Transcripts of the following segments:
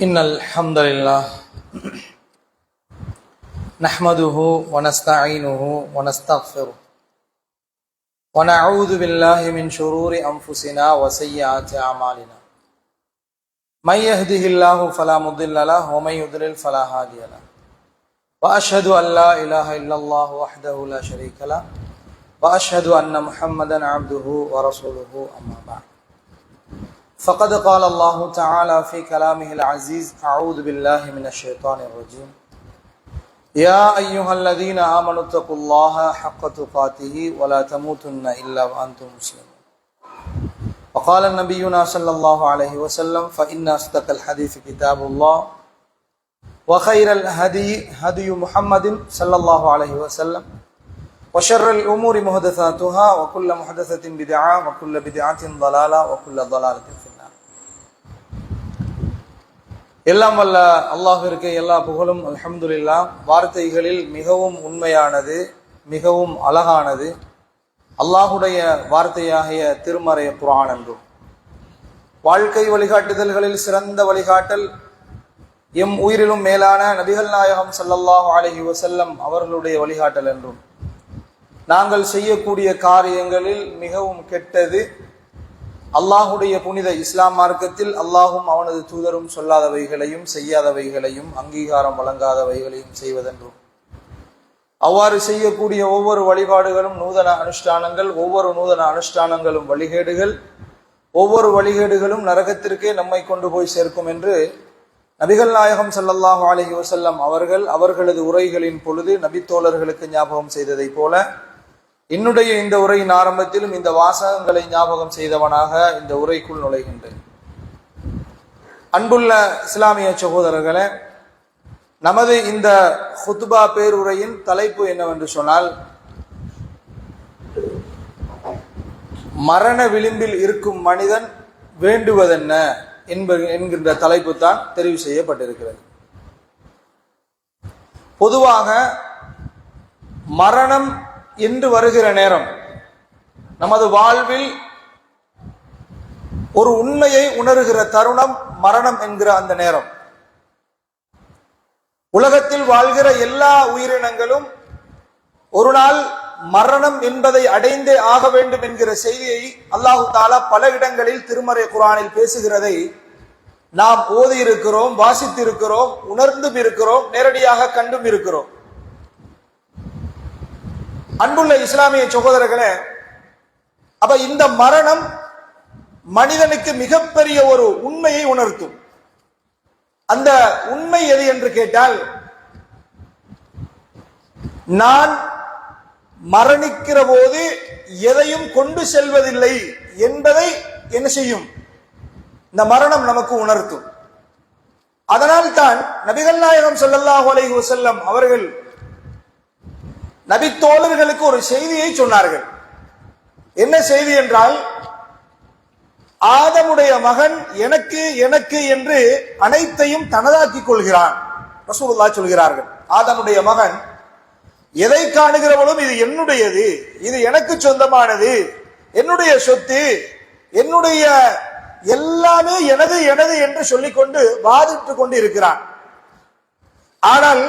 إن الحمد لله نحمده ونستعينه ونستغفره ونعوذ بالله من شرور أنفسنا وسيئات أعمالنا من يهده الله فلا مضل له ومن يضلل فلا هادي له وأشهد أن لا إله إلا الله وحده لا شريك له وأشهد أن محمدا عبده ورسوله أما بعد فقد قال الله تعالى في كلامه العزيز أعوذ بالله من الشيطان الرجيم يا أيها الذين آمنوا اتقوا الله حق تقاته ولا تموتن إلا وأنتم مسلمون وقال نبينا صلى الله عليه وسلم فإن أصدق الحديث كتاب الله وخير الهدي هدي محمد صلى الله عليه وسلم وشر الأمور محدثاتها وكل محدثة بدعة وكل بدعة ضلالة وكل ضلالة في النار. எல்லாம் வல்ல அல்லாஹ்விற்கு எல்லா புகழும் அல்ஹம்துலில்லாஹ். வார்த்தைகளில் மிகவும் உண்மையானது, மிகவும் அழகானது அல்லாஹுடைய வார்த்தையாகிய திருமறை குர்ஆன் என்றும், வாழ்க்கை வழிகாட்டுதல்களில் சிறந்த வழிகாட்டல் எம் உயிரிலும் மேலான நபிகள் நாயகம் ஸல்லல்லாஹு அலைஹி வஸல்லம் அவர்களுடைய வழிகாட்டல் என்றும், நாங்கள் செய்யக்கூடிய காரியங்களில் மிகவும் கெட்டது அல்லாஹுடைய புனித இஸ்லாம் மார்க்கத்தில் அல்லாஹும் அவனது தூதரும் சொல்லாதவைகளையும் செய்யாதவைகளையும் அங்கீகாரம் வழங்காதவைகளையும் செய்வதென்றும், அவ்வாறு செய்யக்கூடிய ஒவ்வொரு வழிபாடுகளும் நூதன அனுஷ்டானங்கள், ஒவ்வொரு நூதன அனுஷ்டானங்களும் வழிகேடுகள், ஒவ்வொரு வழிகேடுகளும் நரகத்திற்கே நம்மை கொண்டு போய் சேர்க்கும் என்று நபிகள் நாயகம் ஸல்லல்லாஹு அலைஹி வஸல்லம் அவர்கள் அவர்களது உரைகளின் பொழுது நபித்தோழர்களுக்கு ஞாபகம் செய்ததை போல என்னுடைய இந்த உரையின் ஆரம்பத்திலும் இந்த வாசகங்களை ஞாபகம் செய்தவனாக இந்த உரைக்குள் நுழைகின்றேன். அன்புள்ள இஸ்லாமிய சகோதரர்களே, நமது இந்த ஹுத்பா பேருரையின் தலைப்பு என்னவென்று சொன்னால், மரண விளிம்பில் இருக்கும் மனிதன் வேண்டுவதென்ன என்கின்ற தலைப்பு தான் தெரிவு செய்யப்பட்டிருக்கிறது. பொதுவாக மரணம் என்று வருகிற நேரம் நமது வாழ்வில் ஒரு உண்மையை உணர்கிற தருணம் மரணம் என்கிற அந்த நேரம். உலகத்தில் வாழ்கிற எல்லா உயிரினங்களும் ஒரு நாள் மரணம் என்பதை அடைந்தே ஆக வேண்டும் என்கிற செய்தியை அல்லாஹு தாலா பல இடங்களில் திருமறை குர்ஆனில் பேசுகிறதை நாம் ஓதி இருக்கிறோம், வாசித்திருக்கிறோம், உணர்ந்தும் இருக்கிறோம், நேரடியாக கண்டும் இருக்கிறோம். அன்புள்ள இஸ்லாமிய சகோதரர்களே, அப்ப இந்த மரணம் மனிதனுக்கு மிகப்பெரிய ஒரு உண்மையை உணர்த்தும். அந்த உண்மை எது என்று கேட்டால், நான் மரணிக்கிற போது எதையும் கொண்டு செல்வதில்லை என்பதை என்ன செய்யும்? இந்த மரணம் நமக்கு உணர்த்தும். அதனால் தான் நபிகள் நாயகம் ஸல்லல்லாஹு அலைஹி வஸல்லம் அவர்கள் நபித்தோழர்களுக்கு ஒரு செய்தியை சொன்னார்கள். என்ன செய்தி என்றால், ஆதமுடைய மகன் எனக்கு எனக்கு என்று அனைத்தையும் தனதாக்கிக் கொள்கிறான். ரசூலுல்லாஹ் சொல்கிறார்கள், ஆதமுடைய மகன் எதை காணுகிறவளும் இது என்னுடையது, இது எனக்கு சொந்தமானது, என்னுடைய சொத்து, என்னுடைய எல்லாமே எனது எனது என்று சொல்லிக்கொண்டு வாதிட்டுக் கொண்டு இருக்கிறான். ஆனால்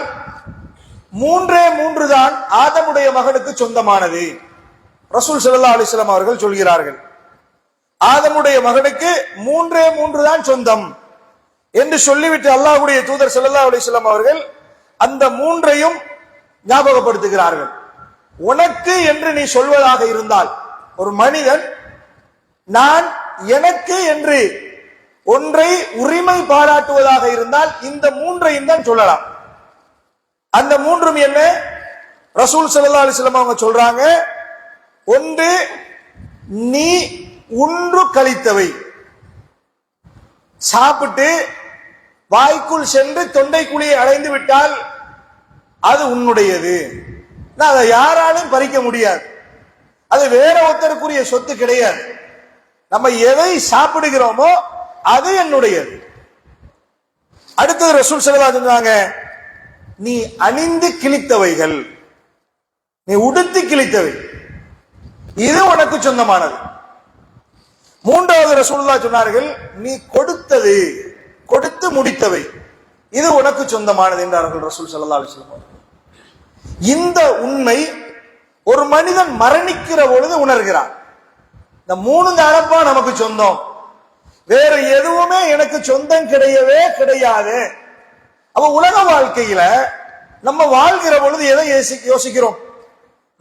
மூன்று தான் ஆதமுடைய மகனுக்கு சொந்தமானது. ரசூல் ஸல்லல்லாஹு அலைஹி வஸல்லம் அவர்கள் சொல்கிறார்கள், ஆதமுடைய மகனுக்கு மூன்று தான் சொந்தம் என்று சொல்லிவிட்டு அல்லாஹ்வுடைய தூதர் ஸல்லல்லாஹு அலைஹி வஸல்லம் அவர்கள் அந்த மூன்றையும் ஞாபகப்படுத்துகிறார்கள். உனக்கு என்று நீ சொல்வதாக இருந்தால், ஒரு மனிதன் நான் எனக்கு என்று ஒன்றை உரிமை பாராட்டுவதாக இருந்தால் இந்த மூன்றையும் தான் சொல்லலாம். அந்த மூன்றும் என்ன? ரசூல் ஸல்லல்லாஹு அலைஹி வஸல்லம் அவங்க சொல்றாங்க, ஒன்று நீ உண்டு கழித்தவை, சாப்பிட்டு வாய்க்குள் சென்று தொண்டை குழியை அடைந்து விட்டால் அது உன்னுடையது, அதை யாராலும் பறிக்க முடியாது, அது வேற ஒருத்தருக்குரிய சொத்து கிடையாது. நம்ம எதை சாப்பிடுகிறோமோ அது என்னுடையது. அடுத்தது ரசூல் ஸல்லல்லாஹு அலைஹி வஸல்லம் சொன்னாங்க, நீ அணிந்து கிழித்தவைகள், நீ உடுத்தி கிழித்தவை, இது உனக்கு சொந்தமானது. மூன்றாவது ரசூலுல்லாஹ் சொன்னார்கள், நீ கொடுத்தது, கொடுத்து முடித்தவை, இது உனக்கு சொந்தமானது என்றார்கள் ரசூல் ஸல்லல்லாஹு அலைஹி வஸல்லம். இந்த உண்மை ஒரு மனிதன் மரணிக்கிற பொழுது உணர்கிறான். இந்த 3 தானப்பா நமக்கு சொந்தம், வேற எதுவுமே எனக்கு சொந்தம் கிடையவே கிடையாது. அப்ப உலக வாழ்க்கையில நம்ம வாழ்கிற பொழுது எதை யோசிக்கிறோம்?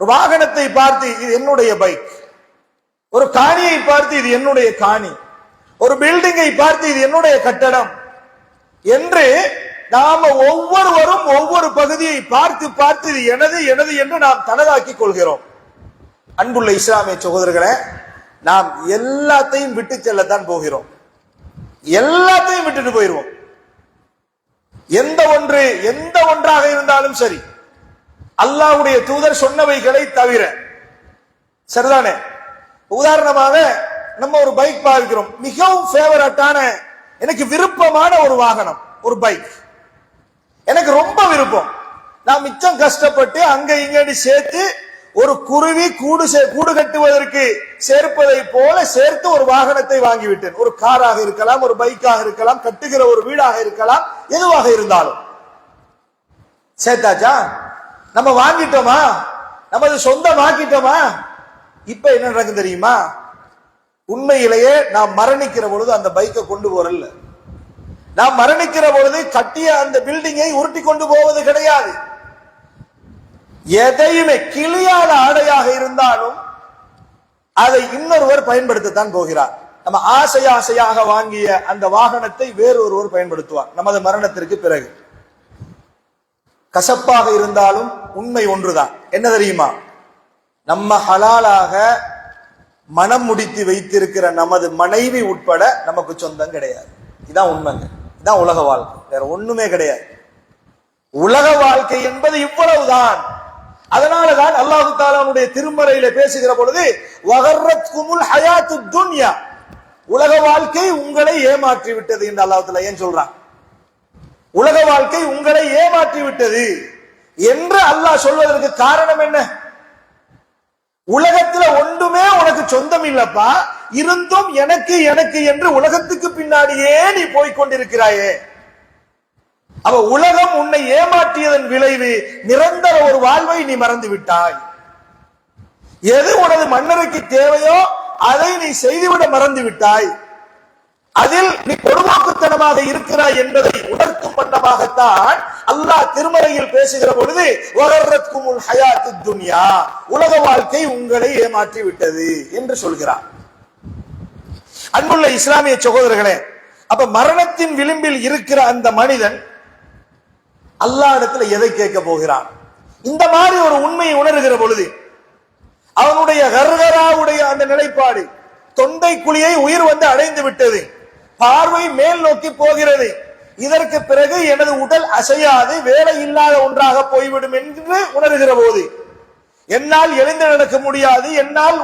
ஒரு வாகனத்தை பார்த்து இது என்னுடைய பைக், ஒரு காணியை பார்த்து இது என்னுடைய காணி, ஒரு பில்டிங்கை பார்த்து இது என்னுடைய கட்டடம் என்று நாம ஒவ்வொருவரும் ஒவ்வொரு பகுதியை பார்த்து பார்த்து இது எனது எனது என்று நாம் தனதாக்கி கொள்கிறோம். அன்புள்ள இஸ்லாமிய சகோதரர்களே, நாம் எல்லாத்தையும் விட்டு செல்லத்தான் போகிறோம். எல்லாத்தையும் விட்டுட்டு போயிருவோம். எந்த ஒன்றாக இருந்தாலும் சரி, அல்லாஹ்வுடைய தூதர் சொன்னவைகளை தவிர. சரிதானே? உதாரணமாக நம்ம ஒரு பைக் பார்க்கிறோம், மிகவும் ஃபேவரட்டான, எனக்கு விருப்பமான ஒரு வாகனம், ஒரு பைக் எனக்கு ரொம்ப விருப்பம். நான் மிச்சம் கஷ்டப்பட்டு அங்க இங்கடி சேர்த்து ஒரு குருவி கூடு கட்டுவதற்கு சேர்ப்பதை போல சேர்த்து ஒரு வாகனத்தை வாங்கிவிட்டேன். ஒரு காராக இருக்கலாம், ஒரு பைக்காக இருக்கலாம், கட்டுகிற ஒரு வீடாக இருக்கலாம், எதுவாக இருந்தாலும் சேர்த்தாச்சா? நம்ம வாங்கிட்டோமா? நமது சொந்தமாக்கிட்டோமா? இப்ப என்ன நடக்குது தெரியுமா? உண்மையிலேயே நாம் மரணிக்கிற பொழுது அந்த பைக்கை கொண்டு போறல்ல, நாம் மரணிக்கிற பொழுது கட்டிய அந்த பில்டிங்கை உருட்டி கொண்டு போவது கிடையாது. எதையுமே கிளியாத ஆடையாக இருந்தாலும் அதை இன்னொருவர் பயன்படுத்தத்தான் போகிறார். நம்ம ஆசையாக வாங்கிய அந்த வாகனத்தை வேறொருவர் பயன்படுத்துவார் நமது மரணத்திற்கு பிறகு. கசப்பாக இருந்தாலும் உண்மை ஒன்றுதான். என்ன தெரியுமா? நம்ம ஹலாலாக மனம் முடித்து வைத்திருக்கிற நமது மனைவி உட்பட நமக்கு சொந்தம் கிடையாது. இதான் உண்மைங்க. இதான் உலக வாழ்க்கை, வேற ஒண்ணுமே கிடையாது. உலக வாழ்க்கை என்பது இவ்வளவுதான். அதனாலதான் அல்லாஹ் தஆலாவுடைய திருமறையில பேசுகிற பொழுது வகர்ரத்குமுல் ஹயாத்துத் துன்யா, உலக வாழ்க்கை உங்களை ஏமாற்றி விட்டது என்று அல்லாஹ் தஆலா ஏன் சொல்றான்? உலக வாழ்க்கை உங்களை ஏமாற்றி விட்டது என்று அல்லாஹ் சொல்வதற்கு காரணம் என்ன? உலகத்துல ஒன்றுமே உனக்கு சொந்தம் இல்லப்பா, இருந்தும் எனக்கு எனக்கு என்று உலகத்துக்கு பின்னாடியே நீ போய்கொண்டிருக்கிறாயே. அவ உலகம் உன்னை ஏமாற்றியதன் விளைவு நிரந்தர ஒரு வாழ்வை நீ மறந்து விட்டாய். எது உனது மன்னருக்கு தேவையோ அதை நீ செய்துவிட மறந்து விட்டாய். அதில் நீ பொதுவாக்குத்தனமாக இருக்கிறாய் என்பதை உணர்த்தும் வண்ணமாகத்தான் அல்லாஹ் திருமறையில் பேசுகிற பொழுது வகர்ரத்குமுல் ஹயாத்துத் துன்யா, உலக வாழ்க்கை உங்களை ஏமாற்றி விட்டது என்று சொல்கிறார். அன்புள்ள இஸ்லாமிய சகோதரர்களே, அப்ப மரணத்தின் விளிம்பில் இருக்கிற அந்த மனிதன் அல்லாஹ் இடத்துல எதை கேட்க போகிறான்? இந்த மாதிரி ஒரு உண்மையை உணர்கிற பொழுது அவனுடைய கர்கராவுடைய அந்த நிலைப்பாடு, தொண்டை குழியை உயிர் வந்து அடைந்து விட்டது, பார்வை மேல் நோக்கி போகிறது, இதற்கு பிறகு எனது உடல் அசையாது, வேலை இல்லாத ஒன்றாக போய்விடும் என்று உணர்கிற போது, என்னால் எழுந்து நடக்க முடியாது, என்னால்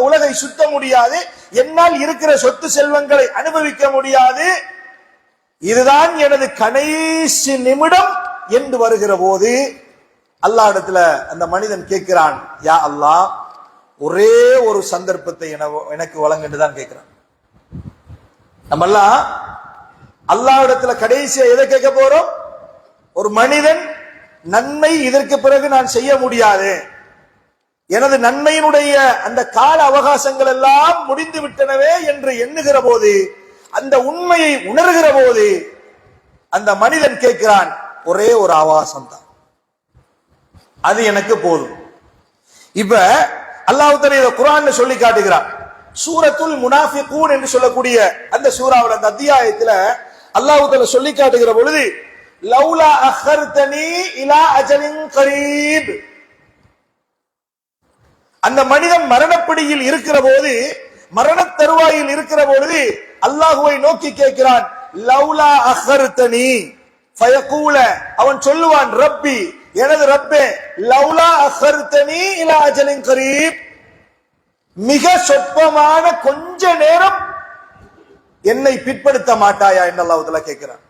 உலகை சுத்த முடியாது, என்னால் இருக்கிற சொத்து செல்வங்களை அனுபவிக்க முடியாது, இதுதான் எனது கடைசி நிமிடம் என்று வருகிற போது அல்லாஹ் இடத்துல அந்த மனிதன் கேட்கிறான், யா அல்லாஹ், ஒரே ஒரு சந்தர்ப்பத்தை எனக்கு வழங்கிட்டு தான் கேட்கிறான். நம்ம எல்லாம் அல்லாஹ் இடத்துல கடைசியா எதை கேட்க போறோம்? ஒரு மனிதன் நன்மை இதற்கு பிறகு நான் செய்ய முடியாது, எனது நன்மையினுடைய அந்த கால அவகாசங்கள் எல்லாம் முடிந்து விட்டனவே என்று எண்ணுகிற போது, அந்த உண்மையை உணர்கிற போது அந்த மனிதன் கேட்கிறான், ஒரே ஒரு அவகாசம் தான், அது எனக்கு போதும். இப்ப அல்லாஹ் தஆலா இத குர்ஆன்ல சொல்லி காட்டுகிறான். சூரத்துல் முனாஃபிகூன் என்று சொல்லக்கூடிய அந்த சூராவுல அந்த அத்தியாயத்துல அல்லாஹ் தஆலா சொல்லி காட்டுகிற பொழுது, லௌலா அഖர்தனி இலா அஜலின் கரீப், அந்த மனிதன் மரணப்பிடியில் இருக்கிற போது, மரண தருவாயில் இருக்கிற பொழுது அல்லாஹ்வை நோக்கி கேட்கிறான், லௌலா அഖர்தனி ஃபயகூல, அவன் சொல்லுவான், ரப்பி, எனது ரப்பே, லௌலா அഖர்தனி இலா அஜலின் கரீப், மிக சொற்பமான கொஞ்ச நேரம் என்னை பிற்படுத்த மாட்டாயா என்று அல்லாஹ் தஆலா கேட்கிறான்.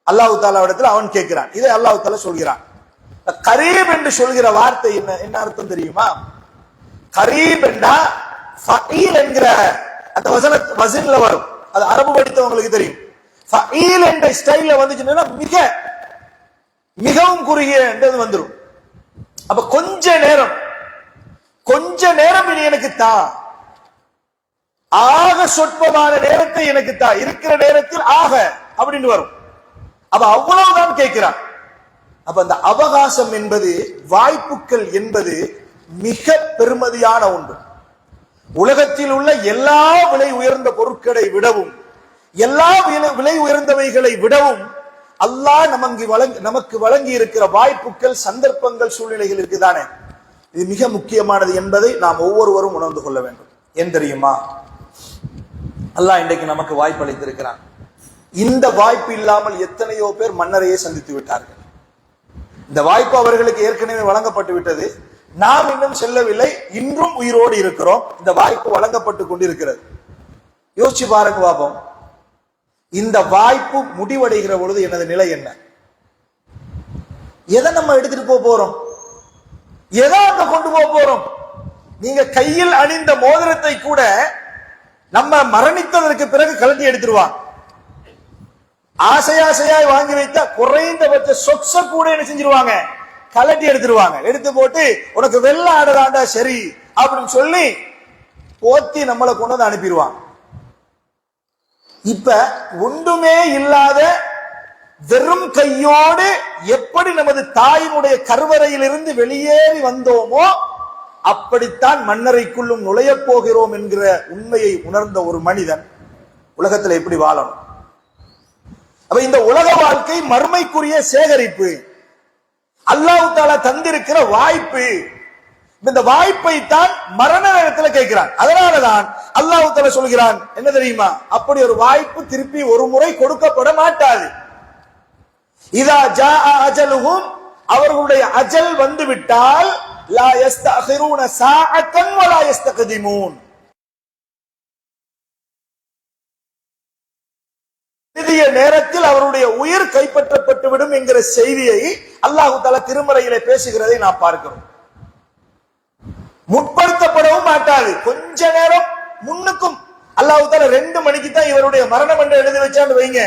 அல்லாஹ் தஆலாவிடத்தில் அவன் கேட்கிறான். இதை அல்லாஹ் தஆலா சொல்கிறான். கரீப் என்று சொல்கிற வார்த்தை என்ன அர்த்தம் தெரியுமா? கரீப் என்றா ஃபஈல் என்கிற அந்த வசன்ல வரும். அது அரபு படித்தவங்களுக்கு தெரியும். ஃபஈல் என்ற ஸ்டைல்ல வந்துச்சுன்னா மிகவும் குறுகிய என்றது வந்துடும். அப்ப கொஞ்ச நேரம் இனி எனக்கு தா, ஆக சொற்பமான நேரத்தை எனக்கு தா, இருக்கிற நேரத்தில் ஆக அப்படின்னு வரும். அப்ப அவ்வளவுதான் கேட்கிறான். அப்ப அந்த அவகாசம் என்பது, வாய்ப்புகள் என்பது மிக பெருமதியான ஒன்று. உலகத்தில் உள்ள எல்லா விலை உயர்ந்த பொருட்களை விடவும், எல்லா விலை உயர்ந்தவைகளை விடவும் அல்லாஹ் நமக்கு வழங்கி இருக்கிற வாய்ப்புகள், சந்தர்ப்பங்கள், சூழ்நிலைகள் இருக்குதானே, இது மிக முக்கியமானது என்பதை நாம் ஒவ்வொருவரும் உணர்ந்து கொள்ள வேண்டும். ஏன் தெரியுமா? அல்லாஹ் இன்றைக்கு நமக்கு வாய்ப்பு அளித்திருக்கிறான். இந்த வாய்ப்பு இல்லாமல் எத்தனையோ பேர் மன்னரையே சந்தித்து விட்டார்கள். இந்த வாய்ப்பு அவர்களுக்கு ஏற்கனவே வழங்கப்பட்டு விட்டது. நாம் இன்னும் செல்லவில்லை, இன்றும் உயிரோடு இருக்கிறோம். இந்த வாய்ப்பு வழங்கப்பட்டு கொண்டிருக்கிறது. யோசிச்சு பாருங்க பாப்போம், இந்த வாய்ப்பு முடிவடைகிற பொழுது எனது நிலை என்ன? எதை நம்ம எடுத்துட்டு போறோம்? எதை அங்க கொண்டு போறோம்? நீங்க கையில் அணிந்த மோதிரத்தை கூட நம்ம மரணித்ததற்கு பிறகு கழட்டி எடுத்துருவாங்க. ஆசையாய் வாங்கி வைத்த குறைந்தபட்ச சொக்ஸ கூட என்ன செஞ்சிருவாங்க? கலட்டி எடுத்துருவாங்க. எடுத்து போட்டு உனக்கு வெள்ள ஆடுறாண்டா சரி அப்படின்னு சொல்லி போத்தி நம்மளை கொண்டு வந்து அனுப்பிடுவாங்க. இப்ப ஒன்றுமே இல்லாத வெறும் கையோடு எப்படி நமது தாயினுடைய கருவறையிலிருந்து வெளியேறி வந்தோமோ அப்படித்தான் மன்னரைக்குள்ளும் நுழைய போகிறோம் என்கிற உண்மையை உணர்ந்த ஒரு மனிதன் உலகத்தில் எப்படி வாழணும்? அப்ப இந்த உலக வாழ்க்கை மறுமைக்குரிய சேகரிப்பு, அல்லாஹ் தஆலா தந்திருக்கிற வாய்ப்பு. இந்த வாய்ப்பை தான் மரண நேரத்தில் கேட்கிறான். அதனாலதான் அல்லாஹ் தஆலா சொல்கிறான், என்ன தெரியுமா? அப்படி ஒரு வாய்ப்பு திருப்பி ஒரு முறை கொடுக்கப்பட மாட்டாது. இதா ஜாஅ அஜலுஹும், அவர்களுடைய அஜல் வந்து விட்டால் லா யஸ்தஅகிரூன சாஅத்தன் வலா யஸ்தக்திமூன், இறுதிய நேரத்தில் அவருடைய உயிர் கைப்பற்றப்பட்டு விடும் என்கிற செய்தியை அல்லாஹ் தஆலா திருமறையிலே பேசுகிறதை நாம் பார்க்கிறோம். முற்படுத்தப்படவும் மாட்டாது. கொஞ்ச நேரம் முன்னுக்கும் அல்லாஹ் தஆலா 2 மணிக்கு தான் இவருடைய மரணம் என்று எழுதி வச்சான்னு வைங்க,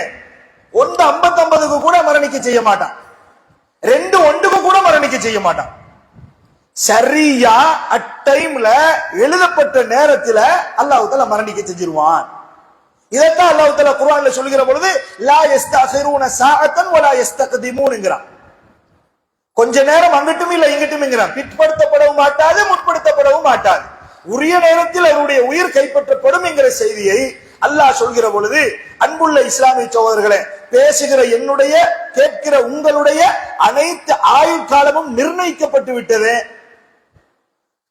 1:59க்கு கூட மரணிக்க செய்ய மாட்டான். 2:01க்கு கூட மரணிக்க செய்ய மாட்டான். சரியா அட் டைம்ல எழுதப்பட்ட நேரத்தில் அல்லாஹ் தஆலா மரணிக்க செஞ்சிருவான். இதைத்தான் அல்லாஹ் தஆலா குர்ஆன்ல சொல்கிற பொழுது லா யஸ்தஅகிரூன சாஅத்தன் வலா யஸ்தக்திமூன்ங்கறான். கொஞ்ச நேரம் அங்கிட்டும் இல்ல இங்கிட்டும்ங்கறான். பிற்படுத்தப்படவும் மாட்டாது, முற்படுத்தப்படவும் மாட்டாது. உரிய நேரத்தில் அவருடைய உயிர் கைப்பற்றப்படும் என்கிற செய்தியை அல்லாஹ் சொல்கிற பொழுது, அன்புள்ள இஸ்லாமிய சகோதரர்களே, பேசுகிற என்னுடைய, கேட்கிற உங்களுடைய அனைத்து ஆயுள் காலமும் நிர்ணயிக்கப்பட்டு விட்டது.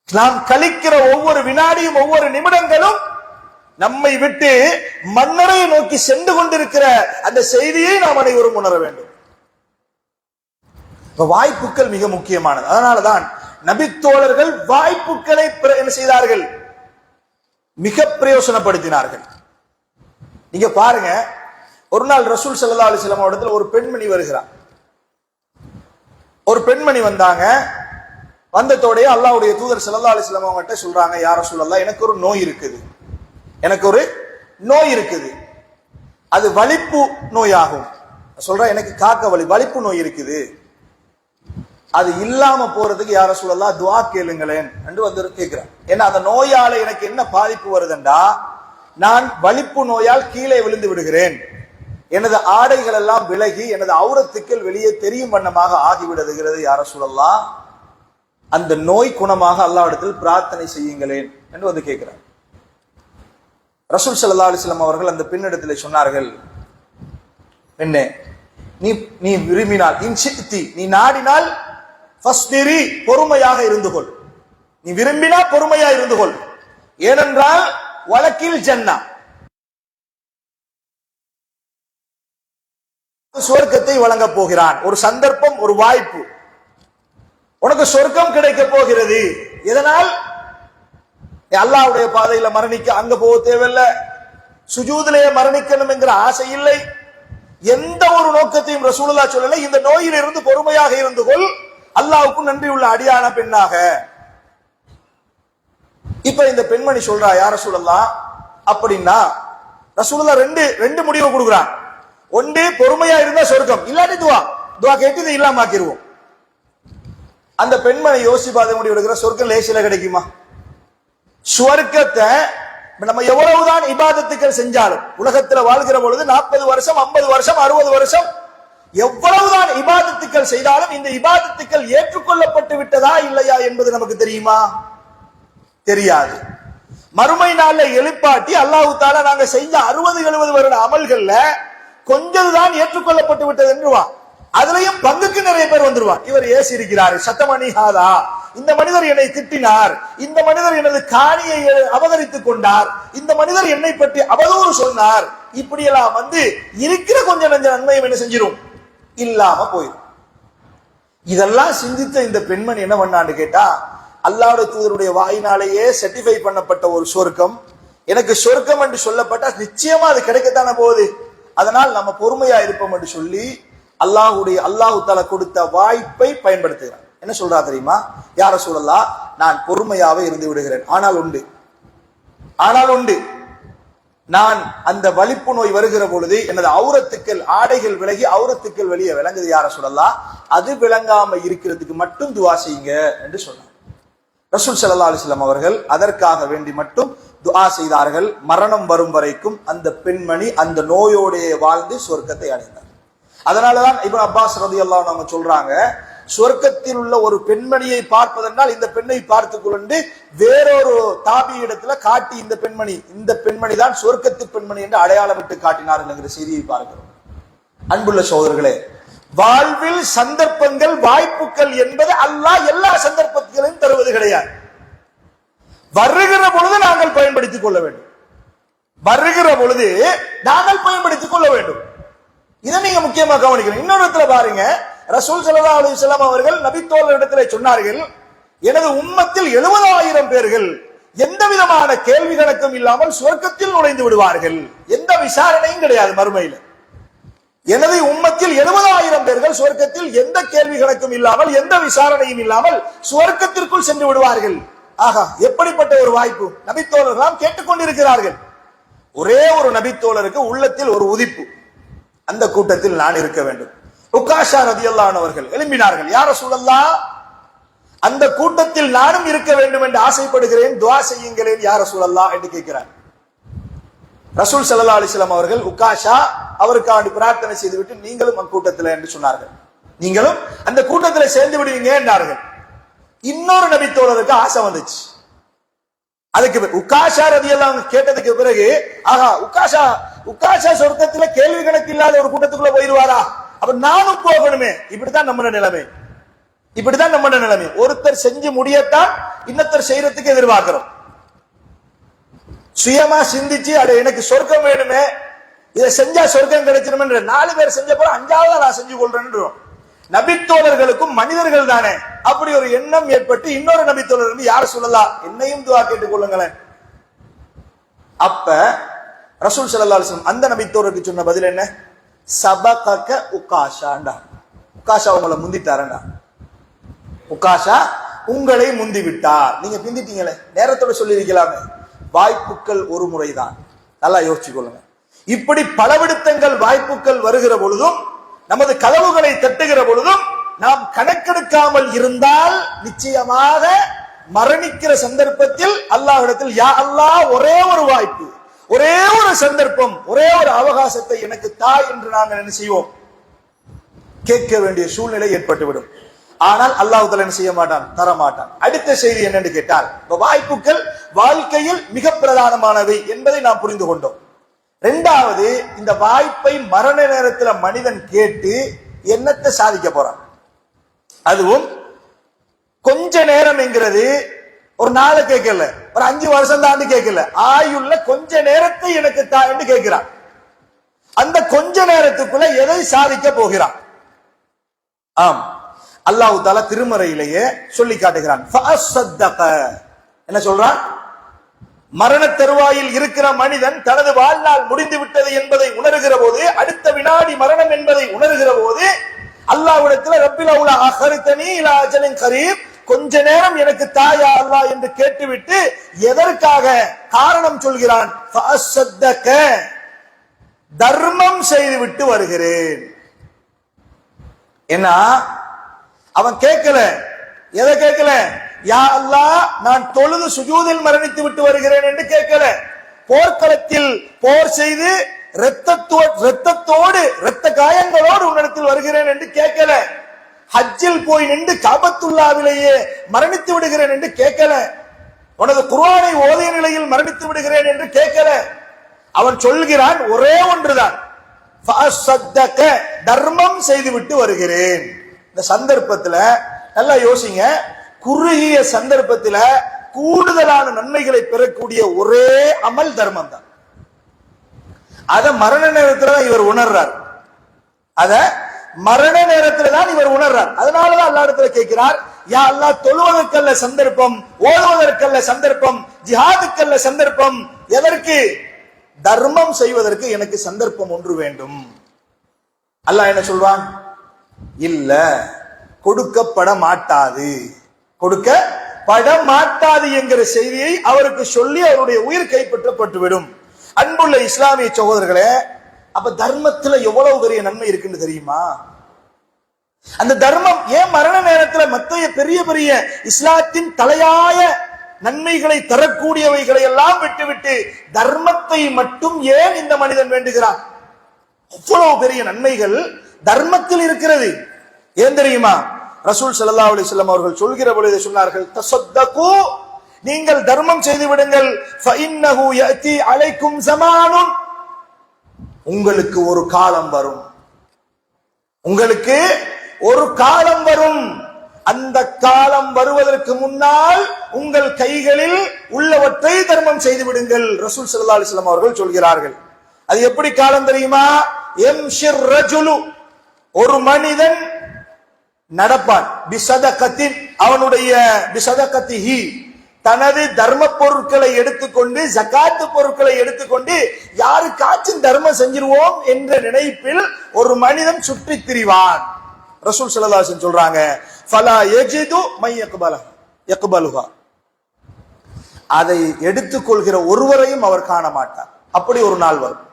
நாம் கழிக்கிற ஒவ்வொரு வினாடியும் ஒவ்வொரு நிமிடங்களும் நம்மை விட்டு மன்னரை நோக்கி சென்று கொண்டிருக்கிற அந்த செய்தியை நாம் அனைவரும் உணர வேண்டும். வாய்ப்புகள் மிக முக்கியமானது. அதனாலதான் நபித்தோழர்கள் வாய்ப்புகளை என்ன செய்தார்கள்? மிக பிரயோசனப்படுத்தினார்கள். நீங்க பாருங்க, ஒரு நாள் ரசூல் ஸல்லல்லாஹு அலைஹி வஸல்லம் இடத்துல ஒரு பெண்மணி வருகிறார். ஒரு பெண்மணி வந்தாங்க. வந்ததோடே அல்லாஹ்வுடைய தூதர் ஸல்லல்லாஹு அலைஹி வஸல்லம் அவங்ககிட்ட சொல்றாங்க, யா ரசூலல்லாஹ், எனக்கு ஒரு நோய் இருக்குது, எனக்கு ஒரு நோய் இருக்குது, அது வலிப்பு நோயாகும். சொல்ற, எனக்கு காக்க வலிப்பு நோய் இருக்குது, அது இல்லாம போறதுக்கு யா ரசூலல்லாஹ் துஆ கேளுங்களேன் என்று வந்து கேட்கிறார். ஏன்னா அந்த நோயால எனக்கு என்ன பாதிப்பு வருதுண்டா, நான் வலிப்பு நோயால் கீழே விழுந்து விடுகிறேன், எனது ஆடைகள் எல்லாம் விலகி எனது அவுரத்துக்கள் வெளியே தெரியும் வண்ணமாக ஆகிவிடுகிறது. யா ரசூலல்லாஹ், அந்த நோய் குணமாக அல்லாஹ்விடத்தில் பிரார்த்தனை செய்யுங்களேன் என்று வந்து கேட்கிறார். ரசூல் ஸல்லல்லாஹு அலைஹி வஸல்லம் அவர்கள் அந்த பெண்ணிடத்தில் சொன்னார்கள், பெண்ணே, நீ விரும்பினால், நீ நாடினால் ஃபஸ்பிரி, பொறுமையாக இருந்து கொள். நீ விரும்பினா பொறுமையா இருந்து கொள். ஏனென்றால் வலக்கில் ஜன்னா, சொர்க்கத்தை வழங்க போகிறான். ஒரு சந்தர்ப்பம், ஒரு வாய்ப்பு, உனக்கு சொர்க்கம் கிடைக்க போகிறது. இதனால் அல்லாஹ்வுடைய பாதையில மரணிக்க அங்க போக தேவையில்லை, சுஜூதிலே மரணிக்கணும் என்கிற ஆசை இல்லை, எந்த ஒரு நோக்கத்தையும் ரசூலுல்லாஹ் சொல்லல. இந்த நோயில் இருந்து பொறுமையாக இருந்து கொள், அல்லாஹ்வுக்கு நன்றி உள்ள அடியான பெண்ணாக. இப்ப இந்த பெண்மணி சொல்றா, யா ரசூலல்லாஹ், அப்படின்னா ரசூலுல்லாஹ் ரெண்டு முடிவு கொடுக்குறான். ஒன்று பொறுமையா இருந்தா சொர்க்கம், இல்லாட்டி துவா துவா கேட்டு இதை இல்லாம ஆக்கிடுவோம். அந்த பெண்மணி யோசிப்பாத முடிவு எடுக்கிற சொர்க்கம் லேசில கிடைக்குமா? சுவர்க்கத்தை நம்ம எவ்வளவுதான் இபாதத்துக்கள் செஞ்சாலும், உலகத்துல வாழ்கிற பொழுது 40 வருஷம் 50 வருஷம் 60 வருஷம் எவ்வளவுதான் இபாதத்துக்கள் செய்தாலும் இந்த இபாதத்துக்கள் ஏற்றுக்கொள்ளப்பட்டு விட்டதா இல்லையா என்பது நமக்கு தெரியுமா? தெரியாது. மறுமை நாள்ல எழுப்பாட்டி அல்லாஹ் தஆலா நாங்க செஞ்ச 60-70 வருட அமல்கள்ல கொஞ்சம் தான் ஏற்றுக்கொள்ளப்பட்டு விட்டது என்றுவா. அதுலயும் பங்குக்கு நிறைய பேர் வந்துருவான். இவர் ஏசி இருக்கிறார், சத்தமணி ஹாதா, இந்த மனிதர் என்னை திட்டினார், இந்த மனிதர் எனது காணியை அபகரித்துக் கொண்டார், இந்த மனிதர் என்னை பற்றி அவதூறு சொன்னார், இப்படியெல்லாம் வந்து இருக்கிற கொஞ்சம் நஞ்ச நன்மையும் என்ன செஞ்சிரும், இல்லாம போயிடும். இதெல்லாம் சிந்தித்த இந்த பெண்மணி என்ன பண்ணான்னு கேட்டா, அல்லாஹ்வுடைய தூதருடைய வாயினாலேயே சர்டிஃபை பண்ணப்பட்ட ஒரு சொர்க்கம், எனக்கு சொர்க்கம் என்று சொல்லப்பட்டா நிச்சயமா அது கிடைக்கத்தானே போகுது, அதனால் நம்ம பொறுமையா இருப்போம் என்று சொல்லி அல்லாஹ் தஆலா கொடுத்த வாய்ப்பை பயன்படுத்துகிறார். என்ன சொல்றா தெரியுமா? யா ரசூலல்லாஹ், நான் பொறுமையாவே இருந்து விடுகிறேன், ஆனால் உண்டு நான் அந்த வலிப்பு நோய் வருகிற பொழுது எனது அவுரத்துக்கள் ஆடைகள் விலகி அவுரத்துக்கள் வெளியே விளங்குது யா ரசூலல்லாஹ், அது விளங்காம இருக்கிறதுக்கு மட்டும் துஆ செய்யுங்க என்று சொன்னார். ரசூல் ஸல்லல்லாஹு அலைஹி வஸல்லம் அவர்கள் அதற்காக வேண்டி மட்டும் துஆ செய்தார்கள். மரணம் வரும் வரைக்கும் அந்த பெண்மணி அந்த நோயோடைய வாழ்ந்து சொர்க்கத்தை அடைந்தார். அதனாலதான் இப்னு அப்பாஸ் ரலியல்லாஹு அன்ஹு அவங்க சொல்றாங்க, சொர்க்கத்தில் உள்ள ஒரு பெண்மணியை பார்ப்பதென்றால் இந்த பெண்ணை பார்த்துக் கொண்டு வேறொரு தாபி இடத்துல காட்டி இந்த பெண்மணி தான் சொர்க்கத்து பெண்மணி என்று அடையாளமிட்டு காட்டினார்கள் என்கிற செய்தியை பார்க்கிறோம். அன்புள்ள சகோதரர்களே, வாழ்வில் சந்தர்ப்பங்கள் வாய்ப்புகள் என்பது அல்லாஹ் எல்லா சந்தர்ப்பங்களையும் தருவது கிடையாது. வருகிற பொழுது நாங்கள் பயன்படுத்திக் கொள்ள வேண்டும், இதை நீங்க முக்கியமா கவனிக்கணும். இன்னொரு இடத்துல பாருங்க, ரசூல் ஸல்லல்லாஹு அலைஹி வஸல்லம் அவர்கள் நபித்தோழரிடத்தில் சொன்னார்கள், எனது உம்மத்தில் 70,000 பேர்கள் எந்த விதமான கேள்வி கணக்கும் இல்லாமல் சுவர்க்கத்தில் நுழைந்து விடுவார்கள், எந்த விசாரணையும் கிடையாது மறுமையில். எனது உம்மத்தில் 70,000 பேர்கள் சுவர்க்கத்தில் எந்த கேள்வி கணக்கும் இல்லாமல் எந்த விசாரணையும் இல்லாமல் சுவர்க்கத்திற்குள் சென்று விடுவார்கள். ஆகா, எப்படிப்பட்ட ஒரு வாய்ப்பு! நபித்தோழர்கள் கேட்டுக்கொண்டிருக்கிறார்கள். ஒரே ஒரு நபித்தோழருக்கு உள்ளத்தில் ஒரு உதிப்பு, அந்த கூட்டத்தில் நான் இருக்க வேண்டும். உக்காஷா ரலியல்லாஹு அன்ஹு அவர்கள் எழும்பினார்கள், யா ரசூலல்லாஹ், அந்த கூட்டத்தில் நானும் இருக்க வேண்டும் என்று ஆசைப்படுகிறேன், துஆ செய்யுங்களேன் யா ரசூலல்லாஹ் என்று கேட்கிறார். ரசூல் ஸல்லல்லாஹு அலைஹி வஸல்லம் அவர்கள் உக்காஷா அவருக்காண்டி பிரார்த்தனை செய்துவிட்டு நீங்களும் அந்த கூட்டத்தில் என்று சொன்னார்கள், நீங்களும் அந்த கூட்டத்தில் சேர்ந்து விடுவீங்க என்றார்கள். இன்னொரு நபித்தோழருக்கு ஆசை வந்துச்சு. அதுக்கு உக்காஷா ரலியல்லாஹு அன்ஹு கேட்டதுக்கு பிறகு, ஆகா, உக்காஷா சொர்க்கத்துல கேள்வி கணக்கு இல்லாத ஒரு கூட்டத்துக்குள்ள போயிருவாரா, அப்ப நானும் போகணுமே. இப்படித்தான் நம்ம நிலைமை. ஒருத்தர் செஞ்சு முடியத்தான் இன்னொருத்தர் செய்யறதுக்கு எதிர்பார்க்கிறோம். சுயமா சிந்திச்சு அட எனக்கு சொர்க்கம் வேணுமே, இதை செஞ்சா சொர்க்கம் கிடைச்சிருமே, 4 பேர் செஞ்ச போற 5ஆவது நான் செஞ்சு கொள்றேன். நபித்தோழர்களுக்கும் மனிதர்கள் தானே, அப்படி ஒரு எண்ணம் ஏற்பட்டு இன்னொரு நபித்தோழர் யார் சொல்லலாம், என்னையும் துஆ கேட்டுக் கொள்ளுங்களேன். அப்ப ரசூல் ஸல்லல்லாஹு அலைஹி வஸல்லம் அந்த நபித்தோழருக்கு சொன்ன பதில் என்ன? சபகக உக்காஷாண்டா, உக்காஷா உங்களை முந்திட்டாரண்டா, உக்காஷா உங்களை முந்தி விட்டார், நீங்க பிந்திட்டீங்களே, நேரத்தோட சொல்லி இருக்கலாமே. வாய்ப்புகள் ஒரு முறைதான், நல்லா யோசிச்சு கொள்ளுங்க. இப்படி பலவிடுத்தங்கள் வாய்ப்புகள் வருகிற பொழுதும் நமது கதவுகளை தட்டுகிற பொழுதும் நாம் கணக்கெடுக்காமல் இருந்தால் நிச்சயமாக மரணிக்கிற சந்தர்ப்பத்தில் அல்லாஹ்விடத்தில் யா அல்லாஹ், ஒரே ஒரு வாய்ப்பு, ஒரே ஒரு சந்தர்ப்பம், ஒரே ஒரு அவகாசத்தை எனக்கு தா என்று நாங்கள் என்ன செய்வோம், கேட்க வேண்டிய சூழ்நிலை ஏற்பட்டுவிடும். ஆனால் அல்லாஹ் தஆலா என்ன செய்ய மாட்டான், தரமாட்டான். அடுத்த செய்தி என்னன்னு கேட்டால், வாய்ப்புகள் வாழ்க்கையில் மிக பிரதானமானவை என்பதை நாம் புரிந்து கொண்டோம். 2வது, இந்த வாய்ப்பை மரண நேரத்தில் மனிதன் கேட்டு என்னத்தை சாதிக்க போறான். அதுவும் கொஞ்ச நேரம் என்கிறது ஒரு நாளை கேட்கல, ஒரு 5 வருஷம் தாண்டி கேட்கல, ஆயுள்ள கொஞ்ச நேரத்தை எனக்கு தா என்று கேட்கிறான். அந்த கொஞ்ச நேரத்துக்குள்ள எதை சாதிக்க போகிறான்? ஆம், அல்லாஹ் தஆலா திருமறையிலேயே சொல்லி காட்டுகிறான். என்ன சொல்றான்? மரண தருவாயில் இருக்கிற மனிதன் தனது வாழ்நாள் முடிந்து விட்டது என்பதை உணர்கிற போது, அடுத்த வினாடி மரணம் என்பதை உணர்கிற போது, அல்லாஹ்விடத்தில் ரப்பில் அவுலா அஹ்ரிதனி இலா அஜலின் கரீப், கொஞ்ச நேரம் எனக்கு தாயா அல்லாஹ் என்று கேட்டுவிட்டு எதற்காக காரணம் சொல்கிறான். தர்மம் செய்துவிட்டு வருகிறேன். ஏன்னா அவன் கேட்கல, எதை கேட்கல? யா அல்லாஹ் நான் தொழுது சுஜூதில் மரணித்து விட்டு வருகிறேன் என்று கேட்கல. போர்க்களத்தில் போர் செய்து இரத்தத்தோடு இரத்த காயங்களோடு உன்னிடத்தில் வருகிறேன் என்று கேட்கல. ஹஜ்ஜில் போய் நின்று காபத்துல்லாவிலேயே மரணித்து விடுகிறேன் என்று கேட்கல. உனது குர்ஆனை ஓதிய நிலையில் மரணித்து விடுகிறேன் என்று கேட்கல. அவன் சொல்கிறான் ஒரே ஒன்றுதான், தர்மம் செய்துவிட்டு வருகிறேன். இந்த சந்தர்ப்பத்துல நல்லா யோசிங்க, குறுகிய சந்தர்ப்பத்துல கூடுதலான நன்மைகளை பெறக்கூடிய ஒரே அமல் தர்மம் தான். அத மரண நேரத்துல தான் இவர் உணர்றார். அத மரண நேரத்துல தான் இவர் உணர்றார். அதனாலதான் அல்லாஹ் இடத்துல கேட்கிறார், யா அல்லாஹ் தொழுவதற்கல்ல சந்தர்ப்பம், ஓதுவதற்கல்ல சந்தர்ப்பம், ஜிஹாதுக்கல்ல சந்தர்ப்பம், எதற்கு? தர்மம் செய்வதற்கு எனக்கு சந்தர்ப்பம் ஒன்று வேண்டும். அல்லாஹ் என்ன சொல்வான்? இல்ல, கொடுக்கப்பட மாட்டாது, கொடுக்கப்பட மாட்டாது என்கிற செய்தியை அவருக்கு சொல்லி அவருடைய உயிர் கைப்பற்றப்பட்டுவிடும். அன்புள்ள இஸ்லாமிய சகோதரர்களே, அப்ப தர்மத்துல எவ்வளவு பெரிய நன்மை இருக்குன்னு தெரியுமா? அந்த தர்மம் ஏன் மரண நேரத்துல மற்ற பெரிய பெரிய இஸ்லாத்தின் தலையாய நன்மைகளை தரக்கூடியவைகளை எல்லாம் விட்டுவிட்டு தர்மத்தை மட்டும் ஏன் இந்த மனிதன் வேண்டுகிறான்? அவ்வளவு பெரிய நன்மைகள் தர்மத்தில் இருக்கிறது. ஏன் தெரியுமா? ரசூல் ஸல்லல்லாஹு அலைஹி வஸல்லம் அவர்கள் சொல்கிற பொழுது சொன்னார்கள், தஸத்தகு, நீங்கள் தர்மம் செய்து விடுங்கள், ஃபஇன்னஹு யஅதி அலைக்கும் ஸமானுன், உங்களுக்கு ஒரு காலம் வரும், உங்களுக்கு ஒரு காலம் வரும், அந்த காலம் வருவதற்கு முன்னால் உங்கள் கைகளில் உள்ளவற்றை தர்மம் செய்து விடுங்கள். ரசூல் ஸல்லல்லாஹு அலைஹி வஸல்லம் அவர்கள் சொல்கிறார்கள். அது எப்படி காலம் தெரியுமா? யம்ஷிர் ரஜுலு, ஒரு மனிதன் நடப்பான், பிசதகத்தின், அவனுடைய பிசதகத்திஹி, தனது தர்ம பொருட்களை எடுத்துக்கொண்டு, ஜகாத்து பொருட்களை எடுத்துக்கொண்டு யாருக்காச்சும் தர்மம் செஞ்சிருவோம் என்ற நினைப்பில் ஒரு மனிதன் சுற்றி திரிவான். ரசூல் ஸல்லல்லாஹு அலைஹி வஸல்லம் சொல்றாங்க, ஃபலா யஜிது மை யக்பலுஹா, அதை எடுத்துக்கொள்கிற ஒருவரையும் அவர் காண மாட்டார். அப்படி ஒரு நாள் வரும்.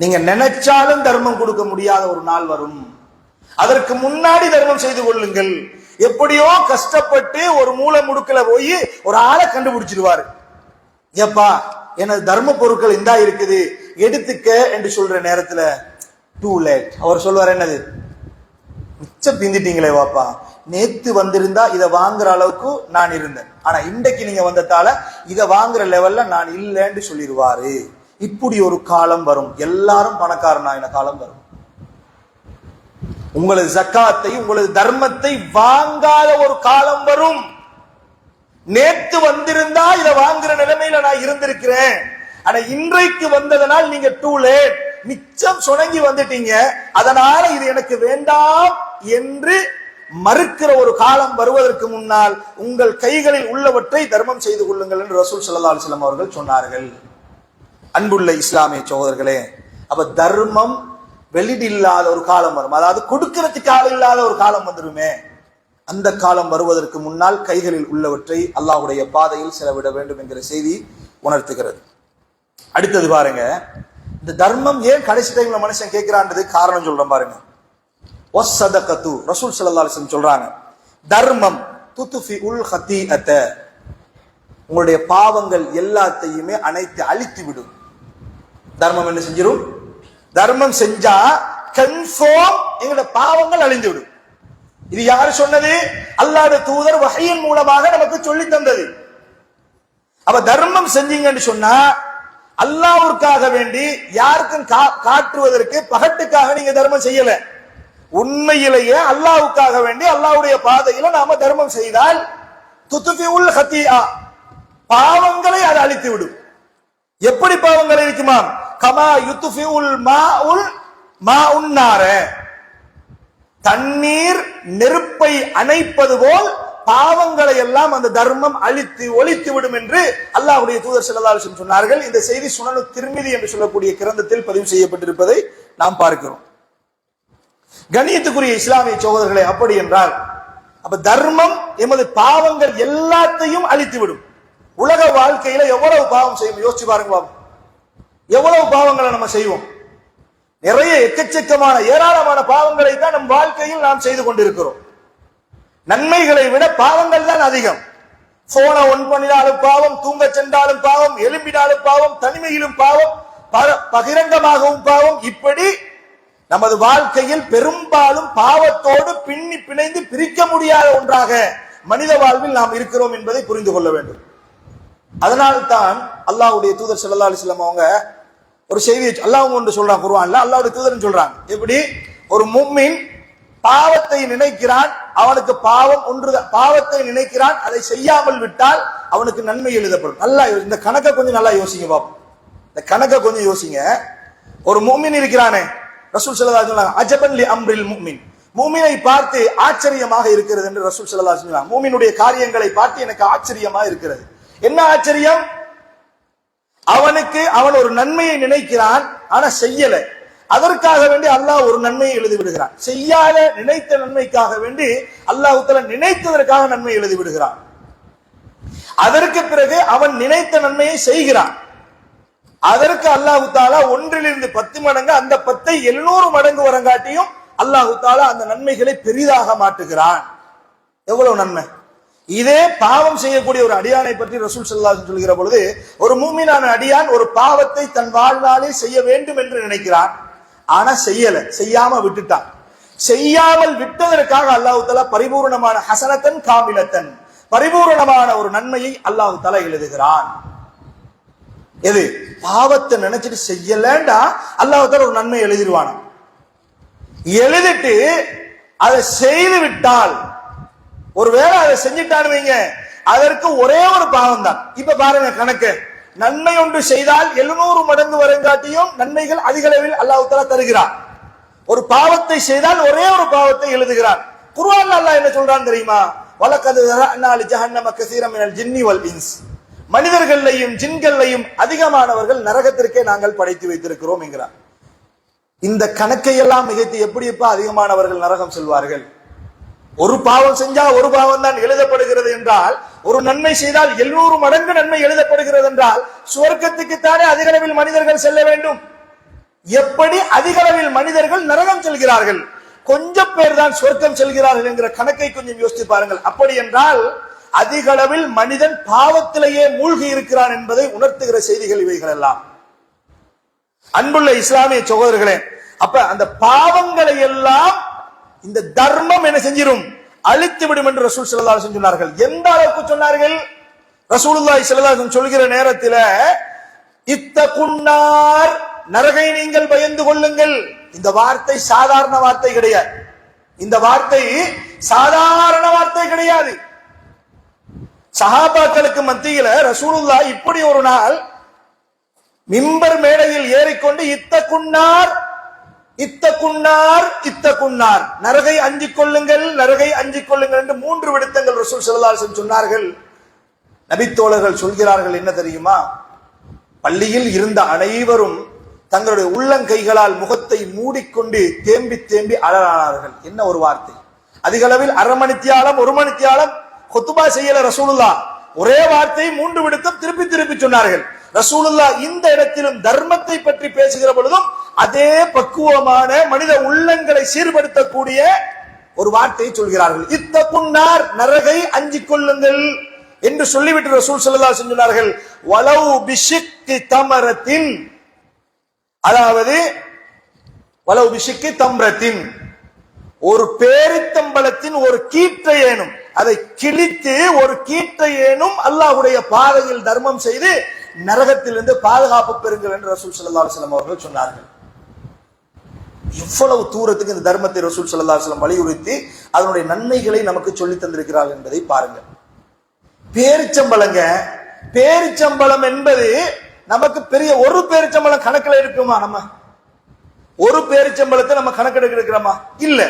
நீங்க நினைச்சாலும் தர்மம் கொடுக்க முடியாத ஒரு நாள் வரும். அதற்கு முன்னாடி தர்மம் செய்து கொள்ளுங்கள். எப்படியோ கஷ்டப்பட்டு ஒரு மூல முடுக்கல போய் ஒரு ஆளை கண்டுபிடிச்சிருவாரு, ஏப்பா எனது தர்ம பொருட்கள் இந்தா இருக்குது எடுத்துக்க என்று சொல்ற நேரத்துல டூ லேட். அவர் சொல்வார், என்னது மிச்சம் பிந்திட்டீங்களே வாப்பா, நேத்து வந்திருந்தா இதை வாங்குற அளவுக்கு நான் இருந்தேன், ஆனா இன்றைக்கு நீங்க வந்ததால இதை வாங்குற லெவல்ல நான் இல்லைன்னு சொல்லிடுவாரு. இப்படி ஒரு காலம் வரும், எல்லாரும் பணக்காரனாயின காலம் வரும். உங்களது ஜக்காத்தை, உங்களது தர்மத்தை வாங்காத ஒரு காலம் வரும். நேத்து வந்திருந்தா இதை வாங்குற நிலைமையில நான் இருந்திருக்கிறேன், ஆனா இன்றைக்கு வந்ததனால் நீங்க டூ லேட், மிச்சம் சுணங்கி வந்துட்டீங்க, அதனால இது எனக்கு வேண்டாம் என்று மறுக்கிற ஒரு காலம் வருவதற்கு முன்னால் உங்கள் கைகளில் உள்ளவற்றை தர்மம் செய்து கொள்ளுங்கள் என்று ரசூல் ஸல்லல்லாஹு அலைஹி வஸல்லம் அவர்கள் சொன்னார்கள். அன்புள்ள இஸ்லாமிய சகோதரர்களே, அப்ப தர்மம் வெளியிட இல்லாத ஒரு காலம் வரும், அதாவது கொடுக்கிறதுக்கு ஆள் இல்லாத ஒரு காலம் வந்துருமே. அந்த காலம் வருவதற்கு முன்னால் கைகளில் உள்ளவற்றை அல்லாஹ்வுடைய பாதையில் செலவிட வேண்டும் என்கிற செய்தி உணர்த்துகிறது. அடுத்தது பாருங்க, இந்த தர்மம் ஏன் கடைசி டைம்ல மனுஷன் கேட்கிறான்றது காரணம் சொல்றேன் பாருங்க. வஸ்ஸதகத்து, ரசூல் ஸல்லல்லாஹு அலைஹி வஸல்லம் சொல்றாங்க, தர்மம் துத்ஃபிஉல் ஹதீஅத, உங்களுடைய பாவங்கள் எல்லாத்தையுமே அனைத்து அழித்து விடும். தர்மம் என்ன செஞ்சிடும்? தர்மம் செஞ்சா கன்ஃபார்ம் எங்களுடைய பாவங்கள் அழிந்து விடும். இது யாரு சொன்னது? அல்லாஹ்வுடைய தூதர் வஹீயின் மூலமாக நமக்கு சொல்லி தந்தது. அப்ப தர்மம் செஞ்சீங்கன்னு சொன்னா அல்லாஹ்வுக்காக வேண்டி யாருக்கும் காட்டுவதற்கு பகட்டுக்காக நீங்க தர்மம் செய்யல, உண்மையிலேயே அல்லாஹ்வுக்காக வேண்டி அல்லாஹ்வுடைய பாதையில நாம தர்மம் செய்தால் துத்ஃபிஉல் ஹதீஆ, பாவங்களை அது அழித்து விடும். எப்படி பாவங்கள் இருக்குமா? கமா யுத்ஃபிஉல் மாஉன் நார, தண்ணீர் நெருப்பை அணைப்பது போல் பாவங்களை எல்லாம் அந்த தர்மம் அழித்து ஒழித்து விடும் என்று அல்லாஹ்வுடைய தூதர் ஸல்லல்லாஹு அலைஹி வஸல்லம் சொன்னார்கள். இந்த செய்தி சுனனு திர்மிதி என்று சொல்லக்கூடிய கிரந்தத்தில் பதிவு செய்யப்பட்டிருப்பதை நாம் பார்க்கிறோம். கண்ணியத்துக்குரிய இஸ்லாமிய சகோதரர்களே, அப்படி என்றால் அப்ப தர்மம் எமது பாவங்கள் எல்லாத்தையும் அழித்து விடும். உலக வாழ்க்கையில எவ்வளவு பாவம் செய்யும் யோசிச்சு பாருங்க பாவம். எவ்வளவு பாவங்களை நம்ம செய்வோம்? நிறைய எக்கச்சக்கமான ஏராளமான பாவங்களை தான் நம் வாழ்க்கையில் நாம் செய்து கொண்டிருக்கிறோம். நன்மைகளை விட பாவங்கள் தான் அதிகம். போனை ஒன் பண்ணினாலும் பாவம், தூங்க சென்றாலும் பாவம், எழும்பினாலும் பாவம், தனிமையிலும் பாவம், பகிரங்கமாகவும் பாவம். இப்படி நமது வாழ்க்கையில் பெரும்பாலும் பாவத்தோடு பின்னி பிணைந்து பிரிக்க முடியாத ஒன்றாக மனித வாழ்வில் நாம் இருக்கிறோம் என்பதை புரிந்து கொள்ள வேண்டும். அதனால்தான் அல்லாஹ்வுடைய தூதர் ஸல்லல்லாஹு அலைஹி வஸல்லம் அவங்க ஒரு செய்தியை அல்லாஹ் ஒன்று சொல்றாங்க குர்ஆன்ல. அல்லாஹ்வுடைய தூதர்னு சொல்றாங்க, எப்படி ஒரு முஃமின் பாவத்தை நினைக்கிறான், அவனுக்கு பாவம் ஒன்று, பாவத்தை நினைக்கிறான், அதை செய்யாமல் விட்டால் அவனுக்கு நன்மை எழுதப்படும். நல்லா இந்த கணக்கை கொஞ்சம் நல்லா யோசிங்க பாப்போம். இந்த கணக்கை கொஞ்சம் யோசிங்க. ஒரு முஃமின் இருக்கிறானே, ரசூல் ஸல்லல்லாஹு அலைஹி வஸல்லம் அஜபன் லி அம்ரில் முஃமின், முஃமினை பார்த்து ஆச்சரியமாக இருக்கிறது என்று ரசூல் ஸல்லல்லாஹு அலைஹி வஸல்லம், முஃமினுடைய காரியங்களை பார்த்து எனக்கு ஆச்சரியமாக இருக்கிறது. என்ன ஆச்சரியம்? அவன் ஒரு நன்மையை நினைக்கிறான், ஆனா செய்யல. அதற்காக வேண்டி அல்லாஹ் ஒரு நன்மையை எழுதி விடுகிறான். செய்யாத நினைத்த நன்மைக்காக வேண்டி அல்லாஹ் தஆலா நினைத்ததற்காக நன்மை எழுதி விடுகிறான். அதற்கு பிறகு அவன் நினைத்த நன்மையை செய்கிறான். அதற்கு அல்லாஹ் தஆலா 1 10 மடங்கு, அந்த 10ஐ 700 மடங்கு வரங்காட்டியும் அல்லாஹ் தஆலா அந்த நன்மைகளை பெரிதாக மாற்றுகிறான். எவ்வளவு நன்மை! இதே பாவம் செய்யக்கூடிய ஒரு அடியானை பற்றி ரசூல் ஸல்லல்லாஹு அலைஹி வஸல்லம் சொல்கிற பொழுது, ஒரு மூமினான அடியான் ஒரு பாவத்தை தன் வாழ்நாளில் செய்ய வேண்டும் என்று நினைக்கிறான், ஆனா செய்யாம விட்டுட்டான். செய்யாமல் விட்டதற்காக அல்லாஹ் தஆலா பரிபூர்ணமான ஹஸனத்தன் காமிலத்தன், பரிபூர்ணமான ஒரு நன்மையை அல்லாஹ் தஆலா எழுதுகிறான். எது? பாவத்தை நினைச்சிட்டு செய்யலண்டா அல்லாஹ் தஆலா ஒரு நன்மை எழுதிடுவான். எழுதிட்டு அதை செய்து விட்டால், ஒருவேளை அதை செஞ்சிட்டான்னு வைங்க, அதற்கு ஒரே ஒரு பாவம் தான். இப்ப பாருங்க கணக்கு, நன்மை ஒன்று செய்தால் 700 மடங்கு வரங்காட்டியும் நன்மைகள் அதிக அளவில் அல்லாஹ் தஆலா தருகிறான். ஒரு பாவத்தை செய்தால் ஒரே ஒரு பாவத்தை எழுதுகிறான். குர்ஆன்ல அல்லாஹ் என்ன சொல்றான் தெரியுமா? வலகத் ஸரஅனா லி ஜஹன்னம கஸீரன் மினல் ஜின்னி வல் இன்ஸ், மனிதர்களையும் ஜின்களையும் அதிகமானவர்கள் நரகத்திற்கே நாங்கள் படைத்து வைத்திருக்கிறோம் என்கிறார். இந்த கணக்கை எல்லாம் மிகைத்து எப்படி அதிகமானவர்கள் நரகம் செல்வார்கள்? ஒரு பாவம் செஞ்சா ஒரு பாவம் தான் எழுதப்படுகிறது என்றால், ஒரு நன்மை செய்தால் 700 மடங்கு நன்மை எழுதப்படுகிறது என்றால், சுவர்க்கத்துக்குத்தானே அதிக அளவில் மனிதர்கள் செல்ல வேண்டும். எப்படி அதிக அளவில் மனிதர்கள் நரகம் செல்கிறார்கள்? கொஞ்சம் பேர் தான் சொர்க்கம் செல்கிறார்கள் என்கிற கணக்கை கொஞ்சம் யோசித்து பாருங்கள். அப்படி என்றால் அதிக அளவில் மனிதன் பாவத்திலேயே மூழ்கி இருக்கிறான் என்பதை உணர்த்துகிற செய்திகள் இவைகள் எல்லாம். அன்புள்ள இஸ்லாமிய சகோதரர்களே, அப்ப அந்த பாவங்களை எல்லாம் இந்த தர்மம் என்ன செஞ்சிரும்? அழித்து விடும் என்று ரசூல் ஸல்லல்லாஹு அலைஹி வஸல்லம் சொன்னார்கள். எந்த அளவுக்கு சொன்னார்கள்? ரசூலுல்லாஹி ஸல்லல்லாஹு அலைஹி வஸல்லம் சொல்கிற நேரத்தில், இத்தகுன்னார், நரகை நீங்கள் பயந்து கொள்ளுங்கள். இந்த வார்த்தை சாதாரண வார்த்தை கிடையாது. இந்த வார்த்தை சாதாரண வார்த்தை கிடையாது. சஹாபாக்களுக்கு மத்தியில ரசூலுல்லாஹ் இப்படி ஒரு நாள் மிம்பர் மேடையில் ஏறிக்கொண்டு இத்தகுன்னார் இத்தகுன்னார் இத்தகுன்னார், நரகை அஞ்சிக் கொள்ளுங்கள், நரகை அஞ்சிக் கொள்ளுங்கள் என்று 3 விடுத்தங்கள் ரசூல் ஸல்லல்லாஹு அலைஹி வஸல்லம் சொன்னார்கள். நபித்தோழர்கள் சொல்கிறார்கள் என்ன தெரியுமா? பள்ளியில் இருந்த அனைவரும் தங்களுடைய உள்ளங்கைகளால் முகத்தை மூடிக்கொண்டு தேம்பி தேம்பி அழறானார்கள். என்ன ஒரு வார்த்தை! அதிக அளவில் 1/2 மணித்தியாலம் 1 மணித்தியாலம் குத்பா செய்யல ரசூலுல்லாஹ், ஒரே வார்த்தையை 3 விடுத்தம் திருப்பி திருப்பி சொன்னார்கள். ரசூலுல்லாஹ் இந்த இடத்திலும் தர்மத்தை பற்றி பேசுகிற பொழுதும் அதே பக்குவமான மனித உள்ளங்களை சீர்படுத்தக்கூடிய ஒரு வார்த்தையை சொல்கிறார்கள். இத்தகுன்னார், நரகை அஞ்சிக் கொள்ளுங்கள் என்று சொல்லிவிட்டு ரசூல் ஸல்லல்லாஹு அலைஹி வஸல்லம் சொன்னார்கள், வலவு பிஷிக்கி தமரத்தின், அதாவது வலவு பிஷிக்கி தம்ரத்தின், ஒரு பேரித்தம்பளத்தின் ஒரு கீற்றையேனும், அதை கிழித்து ஒரு கீற்றையேனும் அல்லாஹ்வுடைய பாதையில் தர்மம் செய்து நரகத்திலிருந்து பாதுகாப்பு பெறுங்கள் என்று ரசூல் ஸல்லல்லாஹு அலைஹி வஸல்லம் அவர்கள் சொன்னார்கள். எவ்வளவு தூரத்துக்கு இந்த தர்மத்தை ரசூல் ஸல்லல்லாஹு அலைஹி வஸல்லம் வலியுறுத்தி அதனுடைய நன்மைகளை நமக்கு சொல்லி தந்திருக்கிறார்கள் என்பதை பாருங்கள். பேரிச்சம்பளங்க, பேரிச்சம்பளம் என்பது நமக்கு பெரிய ஒரு பேரிச்சம்பளம் கணக்கில் இருக்குமா? நம்ம ஒரு பேரிச்சம்பளத்தை நம்ம கணக்கெடுக்க இருக்கிறோமா? இல்ல.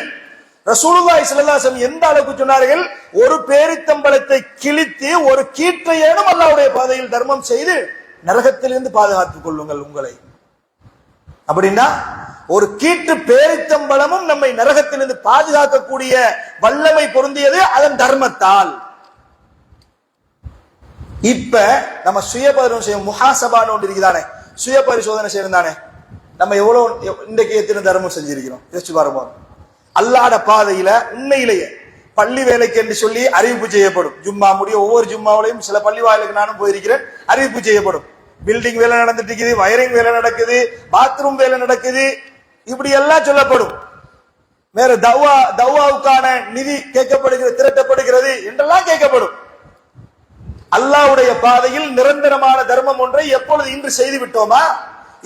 ரசூலுல்லாஹி ஸல்லல்லாஹு அலைஹி வஸல்லம் எந்த அளவுக்கு சொன்னார்கள்? ஒரு பேரித்தம்பளத்தை கிழித்து ஒரு கீற்றையேனும் அல்லாஹ்வுடைய பாதையில் தர்மம் செய்து நரகத்திலிருந்து பாதுகாத்துக் கொள்ளுங்கள் உங்களை. அப்படின்னா ஒரு கீற்று பேரித்தம்பளமும் நம்மை நரகத்திலிருந்து பாதுகாக்கக்கூடிய வல்லமை பொருந்தியது அதன் தர்மத்தால். இப்ப நம்ம சுயபதனம் செய்யும் முஹாசபான்னு ஒன்று இருக்குதானே, சுய பரிசோதனை செய்யணும் தானே. நம்ம எவ்வளவு இன்றைக்கு எத்தனை தர்மம் செஞ்சிருக்கிறோம் யோசிச்சு பாருங்க. அல்லாஹ்வுடைய பாதையில உண்மையிலேயே பள்ளி வேலைக்கு என்று சொல்லி அறிவிப்பு செய்யப்படும். ஜும்மா முடிய ஒவ்வொரு ஜும்மாவிலையும் சில பள்ளி வாயிலுக்கு நானும் போயிருக்கிறேன், அறிவிப்பு செய்யப்படும். பில்டிங் வேலை நடந்துட்டு இருக்குது, வயரிங் வேலை நடக்குது, பாத்ரூம் வேலை நடக்குது, இப்படி எல்லாம் சொல்லப்படும். வேற தவாவுக்கான நிதி கேட்கப்படுகிறது, திரட்டப்படுகிறது என்றெல்லாம் கேட்கப்படும். அல்லாஹ்வுடைய பாதையில் நிரந்தரமான தர்மம் ஒன்றை எப்பொழுது இன்று செய்து விட்டோமா?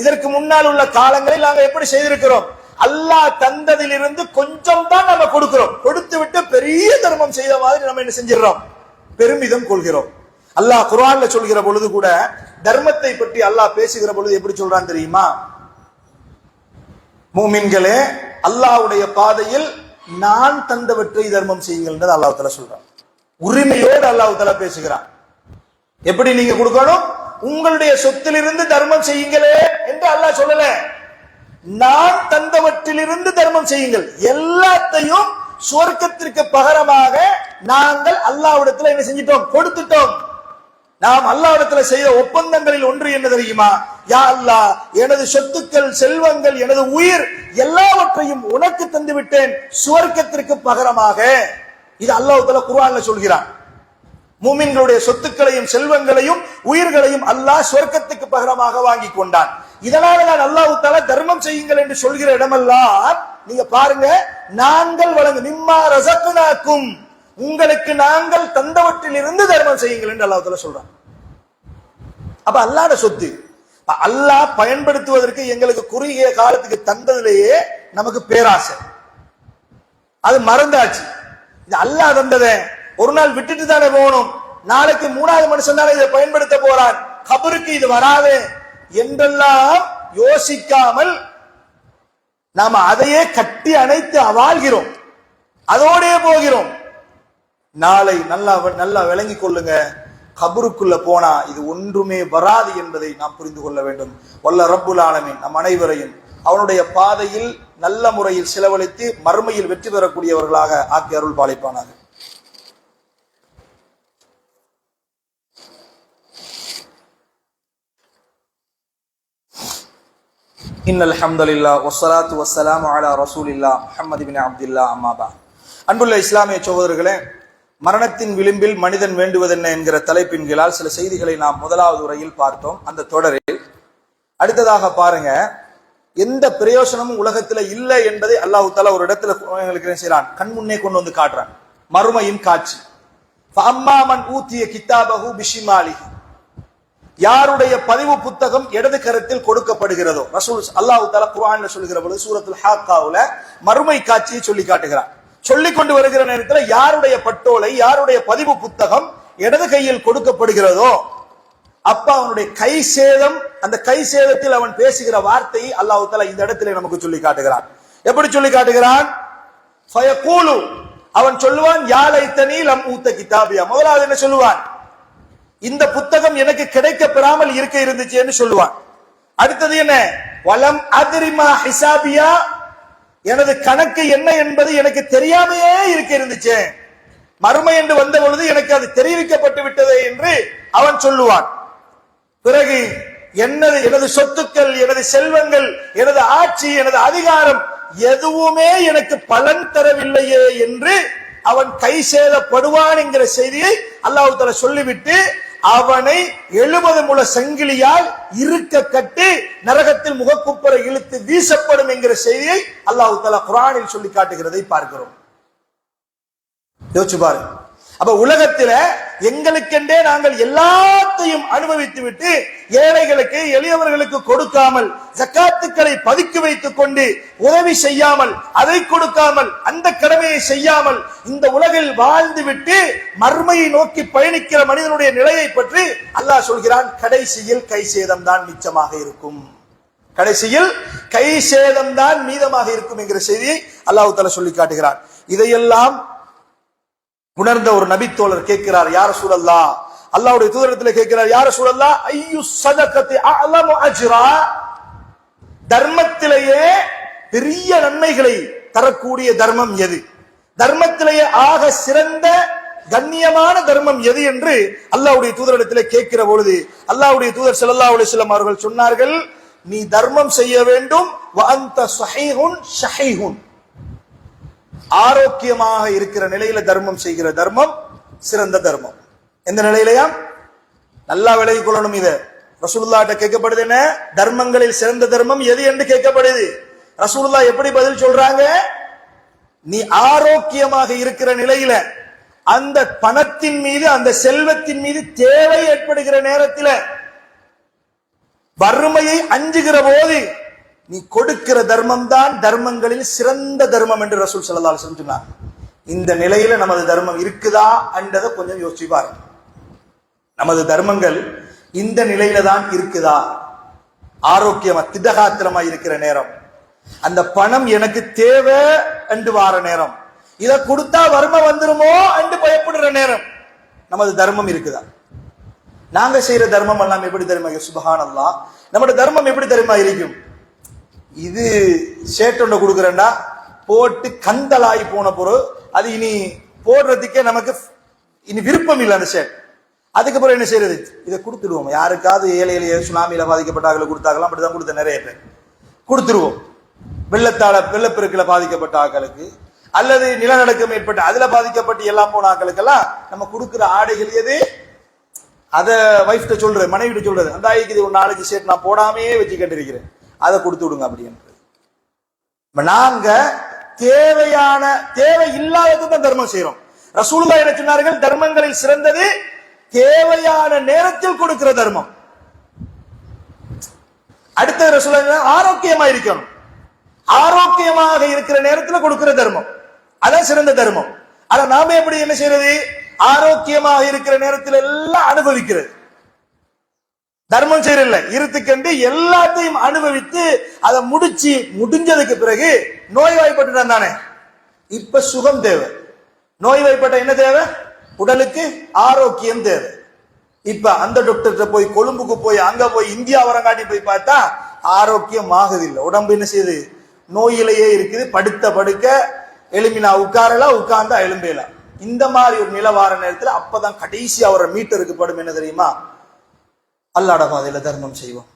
இதற்கு முன்னால் உள்ள காலங்களில் நாங்கள் எப்படி செய்திருக்கிறோம்? அல்லாஹ் தந்ததிலிருந்து கொஞ்சம் தான் நம்ம கொடுக்கிறோம். கொடுத்து விட்டு பெரிய தர்மம் செய்த மாதிரி நம்ம என்ன செஞ்சிடறோம்? பெருமிதம் கொள்கிறோம். அல்லாஹ் குர்ஆன்ல சொல்கிற பொழுது கூட தர்மத்தை பற்றி அல்லாஹ் பேசுகிற பொழுது எப்படி சொல்றான் தெரியுமா? மூமின்களே, அல்லாஹ்வுடைய பாதையில் நான் தந்தவற்றை தர்மம் செய்யுங்கள் என்று அல்லாஹ் தஆலா சொல்றான். உரிமையோடு அல்லாஹ் தஆலா பேசுகிறான். எப்படி நீங்க கொடுக்கணும்? உங்களுடைய சொத்திலிருந்து தர்மம் செய்யுங்களே என்று அல்லாஹ் சொல்லல, நான் தந்தவற்றிலிருந்து தர்மம் செய்யுங்கள். எல்லாத்தையும் சுவர்க்கத்திற்கு பகரமாக நாங்கள் அல்லாஹ்விடத்தில் என்ன செஞ்சிட்டோம்? கொடுத்துட்டோம். நாம் அல்லாஹ்விடத்தில் செய்த ஒப்பந்தங்களில் ஒன்று என்ன தெரியுமா? யா அல்லாஹ், எனது சொத்துக்கள், செல்வங்கள், எனது உயிர் எல்லாவற்றையும் உனக்கு தந்து விட்டேன் சுவர்க்கத்திற்கு பகரமாக. இது அல்லாஹ் தஆலா குர்ஆன்ல சொல்கிறான். மூமின்களுடைய சொத்துக்களையும் செல்வங்களையும் உயிர்களையும் அல்லாஹ் சொர்க்கத்துக்கு பகரமாக வாங்கி கொண்டான். இதனால தான் அல்லாஹ் தஆலா தர்மம் செய்யுங்கள் என்று சொல்கிற இடமெல்லாம் நீங்க பாருங்க, நாங்கள் வழங்கு மிம்மா ரஸக்னாக்கும், உங்களுக்கு நாங்கள் தந்தவற்றில் இருந்து தர்மம் செய்யுங்கள் என்று அல்லாஹ் தஆலா சொல்றான். அப்ப அல்லாஹ்வுடைய சொத்து அல்லாஹ் பயன்படுத்துவதற்கு எங்களுக்கு குறுகிய காலத்துக்கு தந்ததிலேயே நமக்கு பேராசை, அது மறந்தாச்சு. இது அல்லாஹ் தந்ததை ஒரு நாள் விட்டுட்டு தானே போகணும். நாளைக்கு மூணாவது மனுஷன் தானே இதை பயன்படுத்த போறான், கபருக்கு இது வராது என்றெல்லாம் யோசிக்காமல் நாம அதையே கட்டி அணைத்து வாழ்கிறோம், அதோடே போகிறோம். நாளை நல்லா விளங்கி கொள்ளுங்க, கபருக்குள்ள போனா இது ஒன்றுமே வராது என்பதை நாம் புரிந்து கொள்ள வேண்டும். வல்ல ரப்புல் ஆலமீன் நம் அனைவரையும் அவனுடைய பாதையில் நல்ல முறையில் செலவழித்து மறுமையில் வெற்றி பெறக்கூடியவர்களாக ஆக்கி அருள் பாலிப்பானாக. இன்னல் ஹம்துலில்லாஹ் வஸ்ஸலாத்து வஸ்ஸலாமு அலா ரசூலில்லாஹ் முஹம்மது இப்னு அப்துல்லாஹ் அம்மா பஅத். அன்புள்ள இஸ்லாமிய சகோதரர்களே, மரணத்தின் விளிம்பில் மனிதன் வேண்டுவதென்ன என்கிற தலைப்பின் கீழால் சில செய்திகளை நாம் முதலாவது உரையில் பார்த்தோம். அந்த தொடரில் அடுத்ததாக பாருங்க, எந்த பிரயோசனமும் உலகத்துல இல்லை என்பதை அல்லாஹ் தஆலா ஒரு இடத்துல எங்களுக்கு என்ன செய்றான்? கண்முன்னே கொண்டு வந்து காட்டுறான். மறுமையின் காட்சி. ஃபஅம்மா மன் ஊதிய கிதாபஹு பிஷிமாலிஹி, யாருடைய பதிவு புத்தகம் இடது கரத்தில் கொடுக்கப்படுகிறதோ, ரசூல் அல்லாஹ் தஆலா குர்ஆன்ல சொல்கிற பொழுது சூரத்துல் ஹாக்காவுல மறுமை காட்சியை சொல்லி காட்டுகிறான். சொல்லி கொண்டு வருகிற நேரத்தில் யாருடைய பட்டோலை, யாருடைய பதிவு புத்தகம் இடது கையில் கொடுக்கப்படுகிறதோ அப்ப அவனுடைய கை சேதம், அந்த கை சேதத்தில் அவன் பேசுகிற வார்த்தையை அல்லாஹ் தஆலா இந்த இடத்துல நமக்கு சொல்லி காட்டுகிறான். எப்படி சொல்லி காட்டுகிறான்? ஃபயகூலு, அவன் சொல்லுவான், யா லைத்தனி லம் ஊத கிதாபியா, முதலாவது என்ன சொல்லுவான்? இந்த புத்தகம் எனக்கு கிடைக்க பெறாமல் இருக்க இருந்துச்சு என்று சொல்லுவான். அடுத்தது என்ன? வலம் அத்ரிமா ஹிசாபியா, எனது கணக்கு என்ன என்பது எனக்கு தெரியாமையே இருக்க இருந்துச்சு, மறுமை என்று வந்த பொழுது எனக்கு அது தெரிவிக்கப்பட்டு விட்டது என்று அவன் சொல்லுவான். பிறகு எனது சொத்துக்கள், எனது செல்வங்கள், எனது ஆட்சி, எனது அதிகாரம் எதுவுமே எனக்கு பலன் தரவில்லையே என்று அவன் கை சேதப்படுவான் என்கிற செய்தியை அல்லாஹ் தஆலா சொல்லிவிட்டு அவனை 70 முழ சங்கிலியால் இருக்க கட்டி நரகத்தில் முகக்குப்புற இழுத்து வீசப்படும் என்கிற செய்தியை அல்லாஹ் தஆலா குர்ஆனில் சொல்லி காட்டுகிறதை பார்க்கிறோம். யோசிச்சு பாருங்க. அப்ப உலகத்தில எங்களுக்கென்றே நாங்கள் எல்லாத்தையும் அனுபவித்து விட்டு ஏழைகளுக்கு, எளியவர்களுக்கு கொடுக்காமல், ஜக்காத்துக்களை பதுக்கி வைத்துக் கொண்டு உதவி செய்யாமல், அதை கொடுக்காமல், அந்த கடமையை செய்யாமல் இந்த உலகில் வாழ்ந்து விட்டு மறுமையை நோக்கி பயணிக்கிற மனிதனுடைய நிலையை பற்றி அல்லாஹ் சொல்கிறான், கடைசியில் கை சேதம் தான் மிச்சமாக இருக்கும், கடைசியில் கை சேதம் தான் மீதமாக இருக்கும் என்கிற செய்தியை அல்லாஹ் தஆலா சொல்லி காட்டுகிறார். இதையெல்லாம் உணர்ந்த ஒரு நபித்தோழர் கேட்கிறார், யா ரசூலல்லாஹ், அல்லாஹ்வுடைய தூதரிடத்தில் கேட்கிறார், யா ரசூலல்லாஹ், ஐயு ஸதகத்தி அஅலமு அஜ்ரா, தர்மத்திலேயே பெரிய நன்மைகளை தரக்கூடிய தர்மம் எது? தர்மத்திலேயே ஆக சிறந்த கண்ணியமான தர்மம் எது என்று அல்லாஹ்வுடைய தூதரிடத்திலே கேட்கிற பொழுது அல்லாஹ்வுடைய தூதர் ஸல்லல்லாஹு அலைஹி வஸல்லம் அவர்கள் சொன்னார்கள், நீ தர்மம் செய்ய வேண்டும் வ அன்த ஸஹீஹுன் ஷஹீஹுன், ஆரோக்கியமாக இருக்கிற நிலையில தர்மம் செய்கிற தர்மம் சிறந்த தர்மம். எந்த நிலையிலயா? நல்லா விலகிக் கொள்ளணும். இத ரசூலுல்லாஹ்ட்ட கேட்கப்படுது, என்ன தர்மங்களில் சிறந்த தர்மம் எது என்று கேட்கப்படுது. ரசூலுல்லாஹ் எப்படி பதில் சொல்றாங்க? நீ ஆரோக்கியமாக இருக்கிற நிலையில அந்த பணத்தின் மீது அந்த செல்வத்தின் மீது தேவை ஏற்படுகிற நேரத்தில் வறுமையை அஞ்சுகிற போது நீ கொடுக்கிற தர்மம் தான் தர்மங்களில் சிறந்த தர்மம் என்று ரசூல் ஸல்லல்லாஹு அலைஹி வஸல்லம் சொன்னார். இந்த நிலையில நமது தர்மம் இருக்குதா என்றதை கொஞ்சம் யோசிச்சு பாருங்க. நமது தர்மங்கள் இந்த நிலையில தான் இருக்குதா? ஆரோக்கியமா திடகாத்திரமா இருக்கிற நேரம், அந்த பணம் எனக்கு தேவை என்று வார நேரம், இதை கொடுத்தா வறுமை வந்துருமோ என்று பயப்படுற நேரம் நமது தர்மம் இருக்குதா? நாங்க செய்யற தர்மம் எல்லாம் எப்படி தெரியுமா? சுப்ஹானல்லாஹ், நம்முடைய தர்மம் எப்படி தெரியுமா இருக்கும்? இது ஷேட்டொண்ட கொடுக்குறேன்டா போட்டு கந்தலாகி போன பொருள், அது இனி போடுறதுக்கே நமக்கு இனி விருப்பம் இல்லை அந்த ஷேட். அதுக்கப்புறம் என்ன செய்யறது? இதை கொடுத்துடுவோம். யாருக்காவது ஏழை எளிய சுனாமியில பாதிக்கப்பட்டார்கள் கொடுத்தாங்களாம், அப்படிதான் கொடுத்த நிறைய பேர் கொடுத்துருவோம். வெள்ளப்பெருக்கில் பாதிக்கப்பட்ட ஆக்களுக்கு அல்லது நிலநடுக்கம் ஏற்பட்டு அதுல பாதிக்கப்பட்டு எல்லாம் போன ஆக்களுக்கெல்லாம் நம்ம கொடுக்கிற ஆடைகள் எது? அத வைஃப்ட சொல்றது, மனைவிட்ட சொல்றது, அந்த ஆய்க்கு இது ஒரு நாளைக்கு ஷேட் நான் போடாமே வச்சு கண்டிருக்கிறேன், அதை கொடுத்து விடுங்க அப்படின்றது. நாங்க தேவை இல்லாதது தான் தர்மம் செய்யறோம். ரசூலுல்லாஹ் என்ன சொன்னார்கள்? தர்மங்களில் சிறந்தது தேவையான நேரத்தில் கொடுக்கிற தர்மம். அடுத்த ரசூலுல்லாஹ் ஆரோக்கியமா இருக்கணும், ஆரோக்கியமாக இருக்கிற நேரத்தில் கொடுக்கிற தர்மம் அதான் சிறந்த தர்மம். ஆனா நாம எப்படி என்ன செய்யறது? ஆரோக்கியமாக இருக்கிற நேரத்தில் எல்லாம் அனுபவிக்கிறது. தர்மம் செய்யறதில்ல, இருத்துக்கண்டு எல்லாத்தையும் அனுபவித்து அதை முடிஞ்சதுக்கு பிறகு நோய்வாய்ப்பட்டு தானே இப்ப சுகம் தேவை. நோய்வாய்ப்பட்ட என்ன தேவை? உடலுக்கு ஆரோக்கியம் தேவை. இப்ப அந்த டாக்டர்கிட்ட போய் கொழும்புக்கு போய் அங்க போய் இந்தியா வரங்காட்டி போய் பார்த்தா ஆரோக்கியம் ஆகுதில்லை. உடம்பு என்ன செய்யுது? நோயிலேயே இருக்குது. படுத்த படுக்க எலும்பினா உட்காரலாம், உட்கார்ந்தா எலும்பேலாம். இந்த மாதிரி ஒரு நிலவார நேரத்தில் அப்பதான் கடைசி அவர மீட்டருக்கு படும் என்ன தெரியுமா? அல்லாஹ்வுடைய பாதையில தர்மம் செய்வோம்.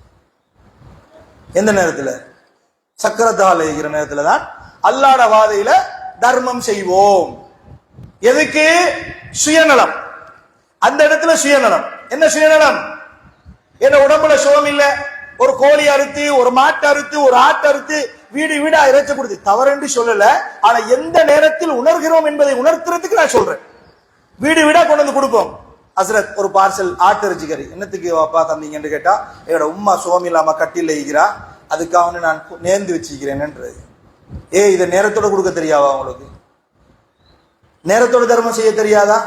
எந்த நேரத்துல? சக்கரத்தால் இருக்கிற நேரத்துல தான் அல்லாஹ்வுடைய பாதையில தர்மம் செய்வோம். எதுக்கு? சுயநலம். அந்த இடத்துல சுயநலம். என்ன சுயநலம்? என்ன உடம்புல சுகம் இல்ல, ஒரு கோழி அறுத்து, ஒரு மாட்டு அறுத்து, ஒரு ஆட்டு அறுத்து வீடு வீடா இறைச்சி கொடுத்து தவறென்று சொல்லல. ஆனா எந்த நேரத்தில் உணர்கிறோம் என்பதை உணர்த்துறதுக்கு நான் சொல்றேன். வீடு வீடா கொண்டு வந்து கொடுப்போம். ஹஸ்ரத் ஒரு பார்சல் ஆட்டு இறைச்சி கறி என்னத்துக்கு வாப்பா தந்தீங்கன்னு கேட்டா, என்னோட உம்மா சுகம் இல்லாம கட்டில ஈகிறா, அதுக்காக நான் நேர்ந்து வச்சுக்கிறேன்ன்றது. இதை நேரத்தோட கொடுக்க தெரியாதா உங்களுக்கு? நேரத்தோட தர்மம் செய்ய தெரியாதா?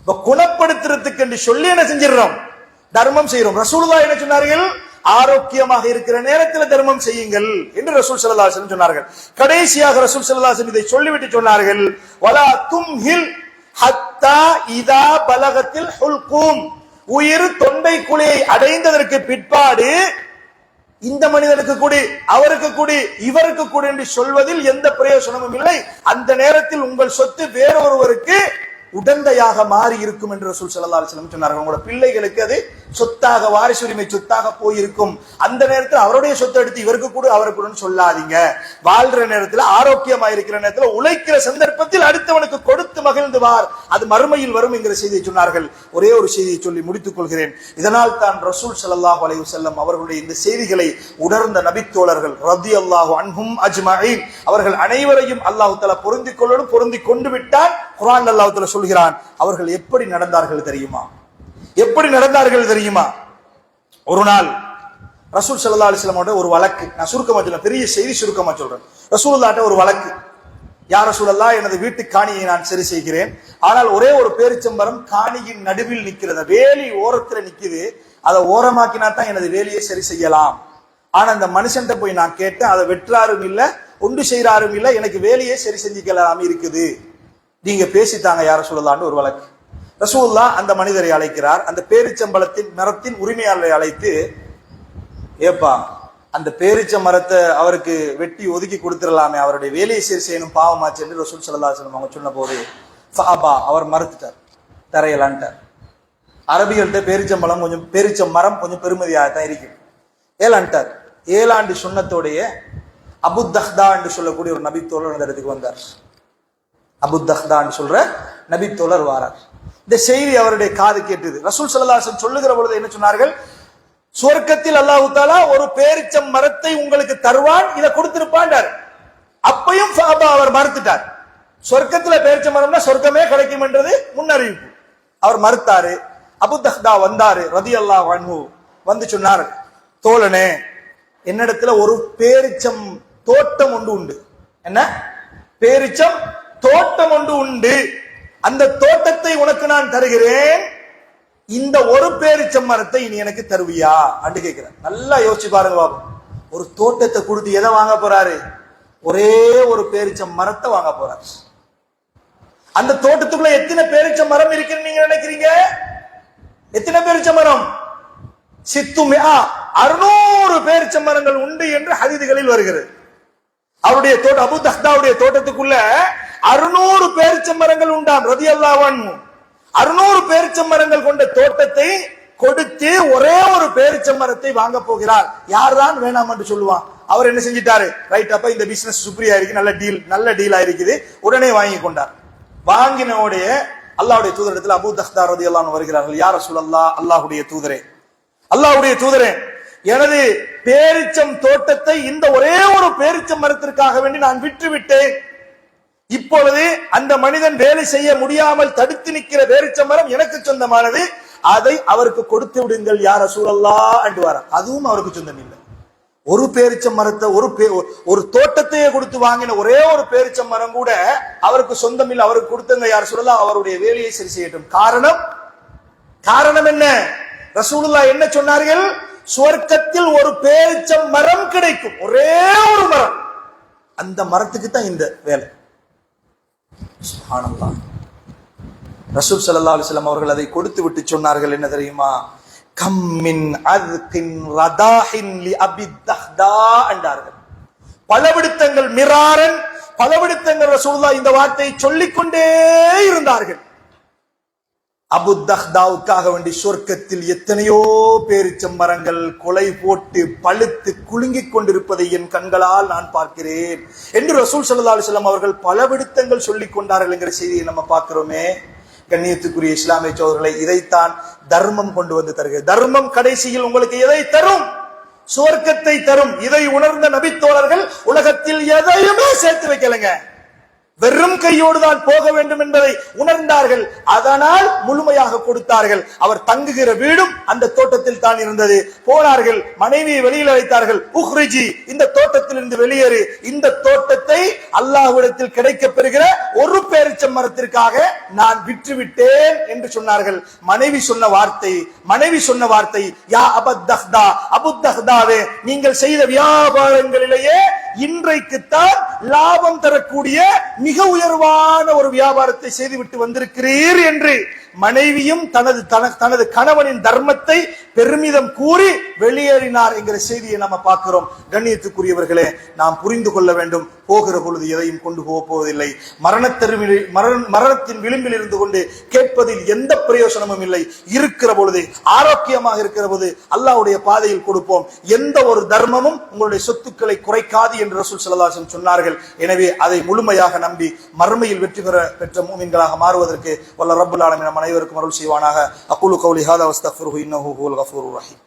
இப்ப குணப்படுத்துறதுக்கு என்று சொல்லி என்ன செஞ்சிடறோம்? தர்மம் செய்யறோம். ரசூலுல்லாஹ் என்ன சொன்னார்கள்? ஆரோக்கியமாக இருக்கிற நேரத்தில் தர்மம் செய்யுங்கள் என்று ரசூல் ஸல்லல்லாஹு அலைஹி வஸல்லம் சொன்னார்கள். கடைசியாக ரசூல் ஸல்லல்லாஹு அலைஹி வஸல்லம் இதை சொல்லிவிட்டு சொன்னார்கள், வலா தும்ஹில் ஹத்தா இதா பலகத்தில் ஹுல்கும், உயிர் தொண்டை குழியை அடைந்ததற்கு பிற்பாடு இந்த மனிதனுக்கு கூடி, அவருக்கு கூடி, இவருக்கு கூடி என்று சொல்வதில் எந்த பிரயோஜனமும் இல்லை. அந்த நேரத்தில் உங்கள் சொத்து வேறொருவருக்கு உடந்தையாக மாறி இருக்கும் என்று ரசூல் ஸல்லல்லாஹு அலைஹி வஸல்லம் சொன்னார்கள். உங்களோட பிள்ளைகளுக்கு அது சொத்தாக, வாரிசுரிமை சொத்தாக போயிருக்கும். அந்த நேரத்தில் அவருடைய சொத்தை எடுத்து இவருக்கு கூட அவருக்கு கூட சொல்லாதீங்க. வாழ்ற நேரத்தில், ஆரோக்கியமா இருக்கிற நேரத்தில், உழைக்கிற சந்தர்ப்பத்தில் அடுத்தவனுக்கு கொடுத்து மகிழ்ந்து வார், அது மறுமையில் வரும் என்கிற செய்தியை சொன்னார்கள். ஒரே ஒரு செய்தியை சொல்லி முடித்துக் கொள்கிறேன். இதனால் தான் ரசூல் ஸல்லல்லாஹு அலைஹி வஸல்லம் அவர்களுடைய இந்த செய்திகளை உணர்ந்த நபித்தோழர்கள் ரலியல்லாஹு அன்ஹும் அஜ்மஈன், அவர்கள் அனைவரையும் அல்லாஹ் தஆலா பொருந்திக் கொள்ளணும். பொருந்திக் கொண்டு விட்டால் குர்ஆன் அல்லாஹ் தஆலா சொல்கிறான், அவர்கள் எப்படி நடந்தார்கள் தெரியுமா? எப்படி நடந்தார்கள் தெரியுமா? ஒரு நாள் ரசூல் ஸல்லல்லாஹு அலைஹி வஸல்லம் ஒரு வழக்கு, நான் சுருக்கமா சொல்றேன், பெரிய செய்தி சுருக்கமா சொல்றேன். ரசூலுல்லாஹ்ட்ட ஒரு வழக்கு, யா ரசூலல்லாஹ், எனது வீட்டு காணியை நான் சரி செய்கிறேன், ஆனால் ஒரே ஒரு பேரிச்சம்பரம் காணியின் நடுவில் நிக்கிறது, வேலி ஓரத்துல நிக்குது, அதை ஓரமாக்கினா தான் எனது வேலியை சரி செய்யலாம். ஆனா அந்த மனுஷன்ட்ட போய் நான் கேட்டேன், அதை வெற்றாரும் இல்ல, ஒன்று செய்யறாரும் இல்ல, எனக்கு வேலையை சரி செஞ்சுக்கலாம் இருக்குது, நீங்க பேசித்தாங்க யார சொல்லலான்னு ஒரு வழக்கு. ரசூலுல்லாஹ் அந்த மனிதரை அழைக்கிறார். அந்த பேரிச்சம்பழத்தின் மரத்தின் உரிமையாளரை அழைத்து, ஏப்பா அந்த பேரிச்ச மரத்தை அவருக்கு வெட்டி ஒதுக்கி கொடுத்துடலாமே, அவருடைய வேலையை சரி செய்யணும், பாவமாச்சு என்று ரசூல் ஸல்லல்லாஹு அலைஹி வஸல்லம் அவங்க சொன்ன போது ஃபஅபா, அவர் மறுத்துட்டார், தரையலான்ட்டார். அரபிகள்கிட்ட பேரிச்ச மரம் கொஞ்சம் பெருமதியாக தான் இருக்கு. ஏலான்ட்டார். ஏழாண்டு சுன்னத்தோடைய அபுத்தஹ்தா என்று சொல்லக்கூடிய ஒரு நபித்தோழர் அந்த இடத்துக்கு வந்தார். அபுத்தஹ்தா என்று சொல்ற நபித்தோழர் வாரார். இந்த செய்தி அவருடைய காது கேட்டது. ரசூல் ஸல்லல்லாஹு அலைஹி வஸல்லம் சொல்லுகிற பொழுது என்ன சொன்னார்கள்? சுவர்க்கத்தில் அல்லாஹ் தஆலா ஒரு பேரிச்சம் மரத்தை உங்களுக்கு தருவான், இதை கொடுத்திருப்பான்டார். அப்பையும் ஃபஅபா, அவர் மறுத்துட்டார். சொர்க்கத்துல பேரிச்ச மரம்னா சொர்க்கமே கிடைக்கும் என்றது முன்னறிவிப்பு. அவர் மறுத்தாரு. அபுத்தஹ்தா வந்தாரு ரலியல்லாஹு அன்ஹு, வந்து சொன்னார், தோழனே, என்னிடத்துல ஒரு பேரிச்சம் தோட்டம் ஒன்று உண்டு. என்ன பேரிச்சம் தோட்டம் ஒன்று உண்டு, அந்த தோட்டத்தை உனக்கு நான் தருகிறேன், இந்த ஒரு பேரிச்சம் மரத்தை நீ எனக்கு தருவியா என்று கேட்கிறார். நல்லா யோசிச்சு பாருங்க பாபு, ஒரு தோட்டத்தை கொடுத்து எதை வாங்க போறாரு? ஒரே ஒரு பேரிச்சம் மரத்தை வாங்க போறாரு. அந்த தோட்டத்துக்குள்ள எத்தனை பேரிச்ச மரம் இருக்குன்னு நீங்க நினைக்கிறீங்க? எத்தனை பேரிச்ச மரம்? 600 பேரிச்ச மரங்கள் உண்டு என்று ஹதீதுகளில் வருகிறது. அவருடைய தோட்டம், அபூதஹ்தாவுடைய தோட்டத்துக்குள்ள 600 பேரிச்ச மரங்கள் உண்டாம் ரலியல்லாஹு அன்ஹு. 600 பேரிச்ச மரங்கள் கொண்ட தோட்டத்தை கொடுத்து ஒரே ஒரு பேரிச்ச மரத்தை வாங்க போகிறார். யார் தான் வேணாம் என்று சொல்லுவான்? அவர் என்ன செஞ்சிட்டாரு? ரைட், அப்ப இந்த பிசினஸ் சுப்ரியா இருக்கு, நல்ல டீலா இருக்குது, உடனே வாங்கி கொண்டார். வாங்கினோடைய அல்லாஹ்வுடைய தூதரிடத்தில் அபூதஹ்தா ரலியல்லாஹு அன்ஹு வருகிறார்கள். யா ரசூலல்லாஹ், அல்லாஹ்வுடைய தூதரே, அல்லாஹ்வுடைய தூதரே, எனது பேரிச்சம் தோட்டத்தை இந்த ஒரே ஒரு பேரிச்சம் மரத்திற்காக வேண்டி நான் விற்று விட்டேன். இப்பொழுது அந்த மனிதன் வேலை செய்ய முடியாமல் தடுத்து நிற்கிற பேரிச்சம் மரம் எனக்கு சொந்தமானது, அதை அவருக்கு கொடுத்து விடுங்கள் யா ரசூலல்லாஹ் என்றுவார். அதுவும் அவருக்கு சொந்தம் இல்லை. ஒரு பேரிச்சம் மரத்தை ஒரு தோட்டத்தையே கொடுத்து வாங்கின ஒரே ஒரு பேரிச்சம் மரம் கூட அவருக்கு சொந்தம் இல்லை. அவருக்கு கொடுத்தங்க யார் சொல்லலாம், அவருடைய வேலையை சரி செய்யட்டும். காரணம் என்ன? ரசூலுல்லாஹ் என்ன சொன்னார்கள்? சுவர்க்கத்தில் ஒரு பேரிச்சம் மரம் கிடைக்கும், ஒரே ஒரு மரம், அந்த மரத்துக்கு தான் இந்த வேலை. சுப்ஹானல்லாஹ். ரசூல் ஸல்லல்லாஹு அலைஹி வஸல்லம் அவர்கள் அதை கொடுத்து விட்டு சொன்னார்கள், என்ன தெரியுமா? கம்மின் அத்கின் ரதாஹின் லி அபித்தஹ்தா என்றார்கள். பலவிடுத்தங்கள், மிராரன் பலவிடுத்தங்கள் ரசூலுல்லாஹ் இந்த வார்த்தையை சொல்லிக்கொண்டே இருந்தார்கள். அபூதஹ்தாவுக்காக வேண்டி சொர்க்கத்தில் எத்தனையோ பேரிச்சம் மரங்கள் கொலை போட்டு பழுத்து குலுங்கிக் கொண்டிருப்பதை என் கண்களால் நான் பார்க்கிறேன் என்று ரசூல் ஸல்லல்லாஹு அலைஹி வஸல்லம் அவர்கள் பலவிடுத்தங்கள் சொல்லிக் கொண்டார்கள் என்கிற செய்தியை நம்ம பார்க்கிறோமே. கண்ணியத்துக்குரிய இஸ்லாமிய சகோதரர்களை, இதைத்தான் தர்மம் கொண்டு வந்து தருகிறது. தர்மம் கடைசியில் உங்களுக்கு எதை தரும்? சுவர்க்கத்தை தரும். இதை உணர்ந்த நபித்தோழர்கள் உலகத்தில் எதையுமே சேர்த்து வைக்கலங்க. வெறும் கையோடு தான் போக வேண்டும் என்பதை உணர்ந்தார்கள். அதனால் முழுமையாக கொடுத்தார்கள். அவர் தங்குகிற வீடும் அந்த தோட்டத்தில் தான் இருந்தது. போனார்கள், மனைவியை வெளியில் அழைத்தார்கள். உஹ்ரிஜி, இந்த தோட்டத்தில் இருந்து வெளியேறு, இந்த தோட்டத்தை அல்லாஹ்விடத்தில் கிடைக்கப் பெறுகிற ஒரு பேரிச்சம் மரத்திற்காக நான் விற்றுவிட்டேன் என்று சொன்னார்கள். மனைவி சொன்ன வார்த்தை யா அபுத்தஹ்தா, அபூதஹ்தாவே, நீங்கள் செய்த வியாபாரங்களிலேயே இன்றைக்குத்தான் லாபம் தரக்கூடிய மிக உயர்வான ஒரு வியாபாரத்தை செய்துவிட்டு வந்திருக்கிறீர் என்று மனைவியும் தனது கணவனின் தர்மத்தை பெருமிதம் கூறி வெளியேறினார் என்கிற செய்தியை நம்ம பார்க்கிறோம். கண்ணியத்துக்குரியவர்களே, நாம் புரிந்து கொள்ள வேண்டும், போகிற பொழுது எதையும் கொண்டு போவதில்லை. மரணத்தின் விளிம்பில் இருந்து கொண்டு கேட்பதில் எந்த பிரயோசனமும் இல்லை. இருக்கிற பொழுது, ஆரோக்கியமாக இருக்கிற போது அல்லாஹ்வுடைய பாதையில் கொடுப்போம். எந்த ஒரு தர்மமும் உங்களுடைய சொத்துக்களை குறைக்காது என்று ரசூல் ஸல்லல்லாஹு அலைஹி வஸல்லம் சொன்னார்கள். எனவே அதை முழுமையாக நம்பி மறுமையில் வெற்றி பெற்ற மூமின்களாக மாறுவதற்கு வல்ல ரப்புல் ஆலமீன் அனைவருக்கும் அருள் செய்வானாக. அகூலு கௌலி ஹாதா வஸ்தக்ஃபிருஹு இன்னஹு ஹுவல் கஃபூருர் ரஹீம்.